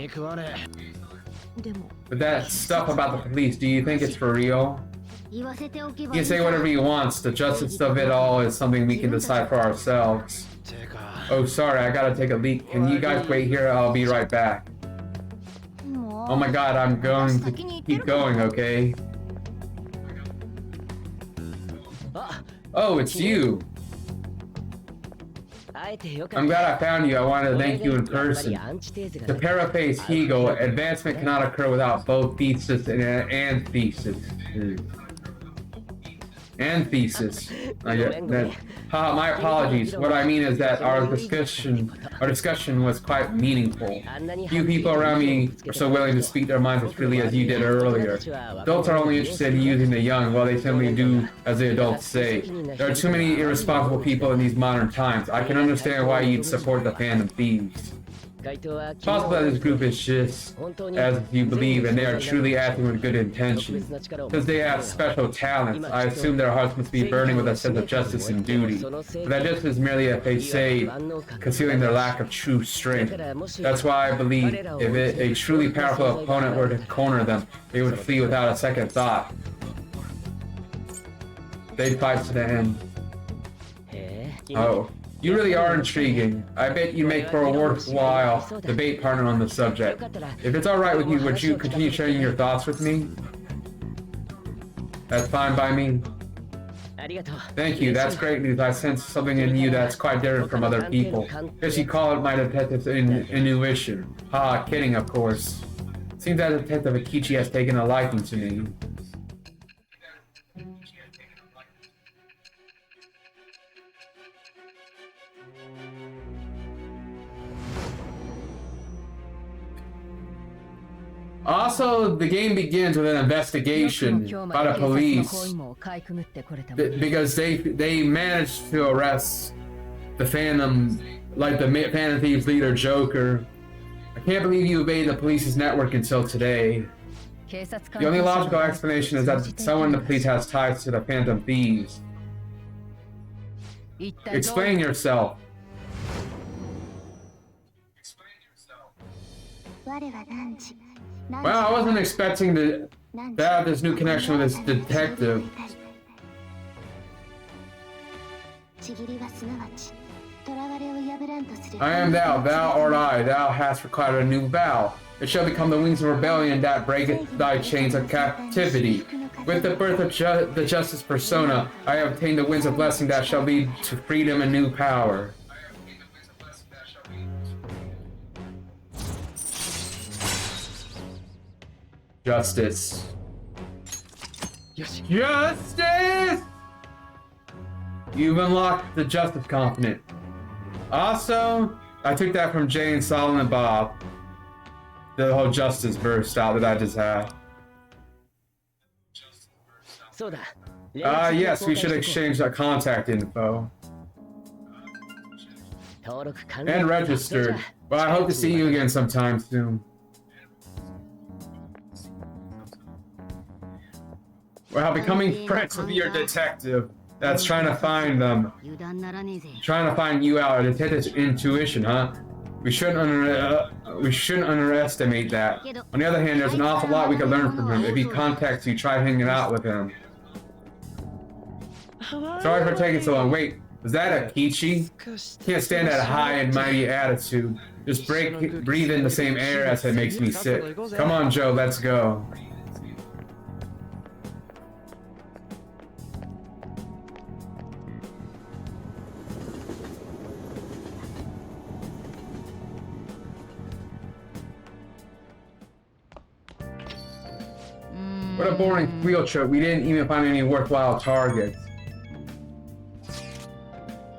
But that stuff about the police, do you think it's for real? You can say whatever he wants. The justice of it all is something we can decide for ourselves. Oh, sorry, I gotta take a leak. Can you guys wait here? I'll be right back. Oh my god, I'm going to keep going, okay? Oh, it's you. I'm glad I found you. I wanted to thank you in person. To paraphrase Hegel, advancement cannot occur without both thesis and thesis. And thesis. My apologies. What I mean is that our discussion was quite meaningful. Few people around me are so willing to speak their minds as freely as you did earlier. Adults are only interested in using the young, while they simply do as the adults say. There are too many irresponsible people in these modern times. I can understand why you'd support the Phantom Thieves. It's possible that this group is just as you believe, and they are truly acting with good intentions. Because they have special talents, I assume their hearts must be burning with a sense of justice and duty. But that just is merely a facade, concealing their lack of true strength. That's why I believe if a truly powerful opponent were to corner them, they would flee without a second thought. They'd fight to the end. Oh. You really are intriguing. I bet you make for a worthwhile debate partner on the subject. If it's alright with you, would you continue sharing your thoughts with me? That's fine by me. Thank you, that's great news. I sense something in you that's quite different from other people. Guess you call it my detective's intuition. Ha, kidding, of course. Seems that Detective Akichi has taken a liking to me. Also, the game begins with an investigation by the police because they managed to arrest the Phantom, like the Phantom Thieves leader Joker. I can't believe you obeyed the police's network until today. The only logical explanation is that someone in the police has ties to the Phantom Thieves. Explain yourself. Well, I wasn't expecting to have this new connection with this detective. I am thou, thou art I, thou hast required a new vow. It shall become the wings of rebellion that breaketh thy chains of captivity. With the birth of the justice persona, I have obtained the winds of blessing that shall lead to freedom and new power. Justice. Justice! You've unlocked the Justice Confidant. Also, I took that from Jay and Solomon Bob. The whole Justice burst out that I just had. Yes, we should exchange that contact info. And registered. Well, I hope to see you again sometime soon. Well, becoming friends with your detective that's trying to find them. Trying to find you out. A detective's intuition, huh? We shouldn't underestimate that. On the other hand, there's an awful lot we can learn from him. If he contacts you, try hanging out with him. Sorry for taking so long. Wait, was that a Kichi? Can't stand that high and mighty attitude. Just breathe in the same air as it makes me sick. Come on, Joe, let's go. What a boring field trip. We didn't even find any worthwhile targets.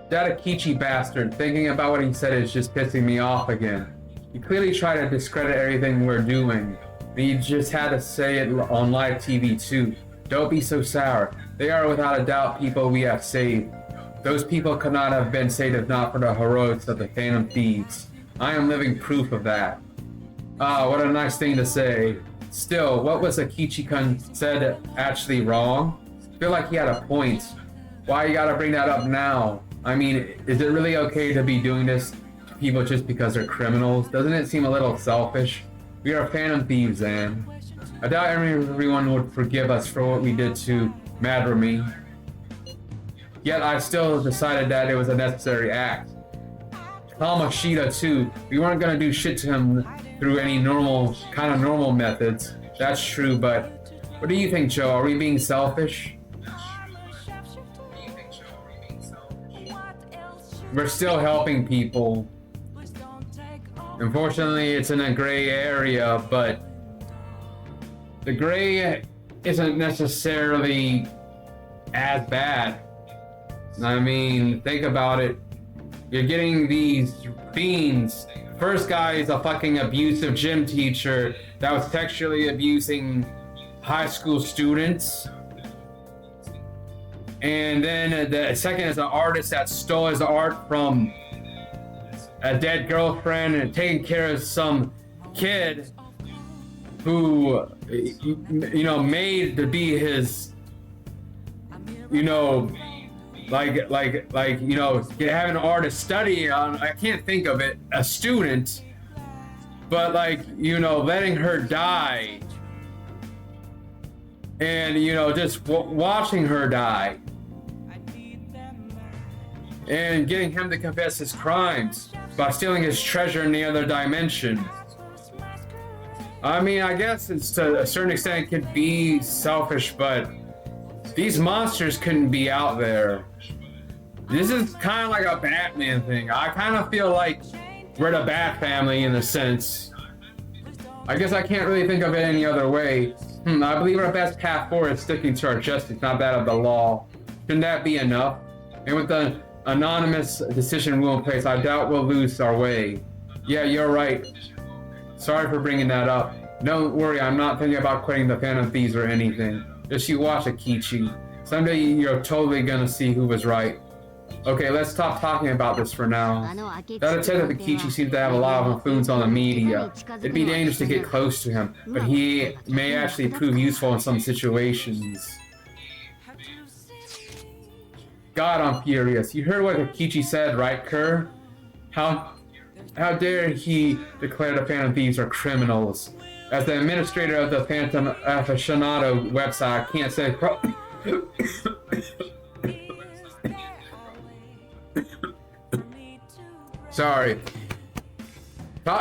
That Akichi bastard, thinking about what he said is just pissing me off again. He clearly tried to discredit everything we're doing. And he just had to say it on live TV too. Don't be so sour. They are without a doubt people we have saved. Those people could not have been saved if not for the heroics of the Phantom Thieves. I am living proof of that. Ah, what a nice thing to say. Still, what was Akichi-kun said actually wrong? I feel like he had a point. Why you gotta bring that up now? I mean, is it really okay to be doing this to people just because they're criminals? Doesn't it seem a little selfish? We are Phantom Thieves, Anne. I doubt everyone would forgive us for what we did to Madrami. Yet I still decided that it was a necessary act. Kamoshida too. We weren't gonna do shit to him through any normal methods. That's true, but what do you think, Joe? Are we being selfish? We're still helping people. Unfortunately, it's in a gray area, but the gray isn't necessarily as bad. I mean, think about it. You're getting these fiends. First guy is a fucking abusive gym teacher that was sexually abusing high school students. And then the second is an artist that stole his art from a dead girlfriend and taking care of some kid who, you know, made to be his, you know, like, you know, having an artist study on, I can't think of it, a student, but like, you know, letting her die and, you know, just watching her die and getting him to confess his crimes by stealing his treasure in the other dimension. I mean, I guess it's to a certain extent it could be selfish, but these monsters couldn't be out there. This is kind of like a Batman thing. I kind of feel like we're the Bat family in a sense. I guess I can't really think of it any other way. I believe our best path forward is sticking to our justice, not that of the law. Shouldn't that be enough? And with the anonymous decision rule in place, I doubt we'll lose our way. Yeah, you're right. Sorry for bringing that up. Don't worry, I'm not thinking about quitting the Phantom Thieves or anything. Just you watch Akichi. Someday you're totally gonna see who was right. Okay, let's stop talking about this for now. That detective Akichi seems to have a lot of influence on the media. It'd be dangerous to get close to him, but he may actually prove useful in some situations. God, I'm furious. You heard what Akichi said, right, Kerr? How dare he declare the Phantom Thieves are criminals? As the administrator of the Phantom Aficionado website, I can't say Sorry.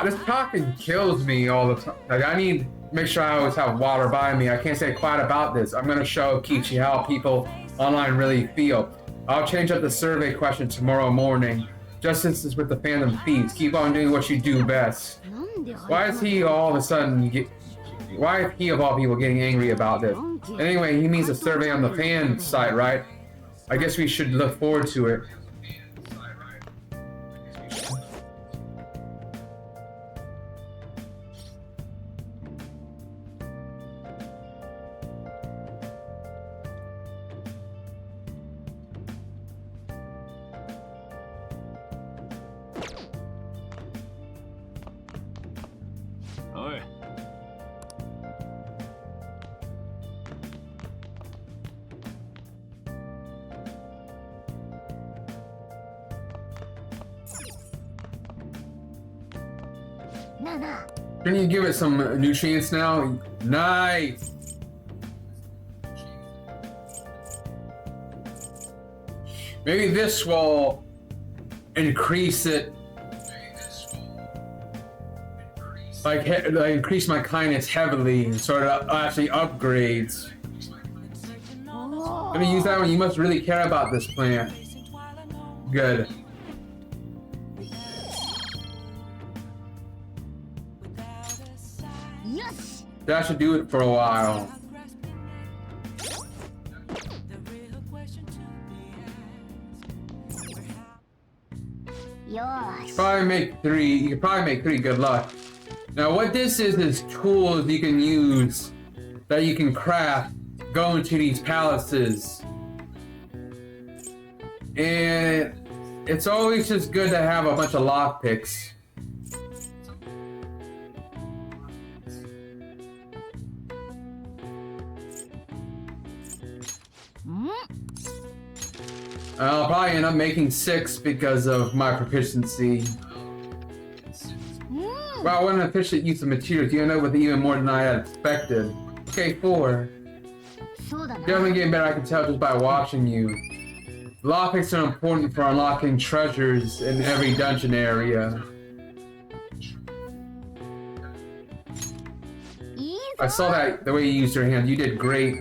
This talking kills me all the time. Like, I need to make sure I always have water by me. I can't stay quiet about this. I'm gonna show Kichi how people online really feel. I'll change up the survey question tomorrow morning. Just as is with the fandom Thieves. Keep on doing what you do best. Why is he all of a sudden why is he of all people getting angry about this? Anyway, he means a survey on the fan site, right? I guess we should look forward to it. Oi. Can you give it some nutrients now? Nice! Maybe this will increase it. Like increase my kindness heavily, sort of actually upgrades. Let me use that one. You must really care about this plant. Good. That should do it for a while. Probably make 3. You can probably make 3. Good luck. Now, what this is tools you can use that you can craft going to these palaces. And it's always just good to have a bunch of lockpicks. I'll probably end up making 6 because of my proficiency. Wow, what an efficient use of materials. You end up with even more than I had expected. Okay, 4. Definitely getting better, I can tell just by watching you. Lockpicks are important for unlocking treasures in every dungeon area. I saw that the way you used your hand. You did great.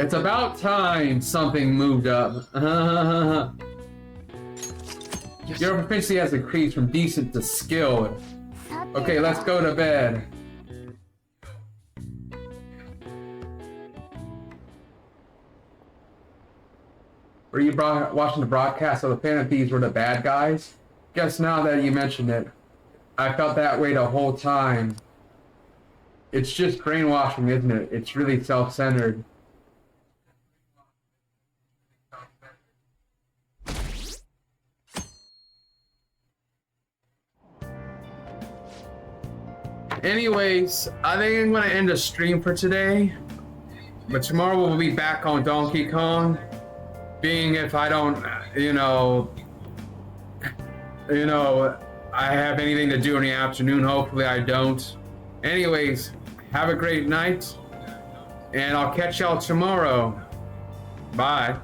It's about time something moved up. Your proficiency has increased from decent to skilled. Okay, let's go to bed. Were you watching the broadcast of the Phantom Thieves were the bad guys? Guess now that you mention it, I felt that way the whole time. It's just brainwashing, isn't it? It's really self-centered. Anyways, I think I'm gonna end the stream for today. But tomorrow we'll be back on Donkey Kong. Being if I don't, you know, I have anything to do in the afternoon. Hopefully I don't. Anyways, have a great night. And I'll catch y'all tomorrow. Bye.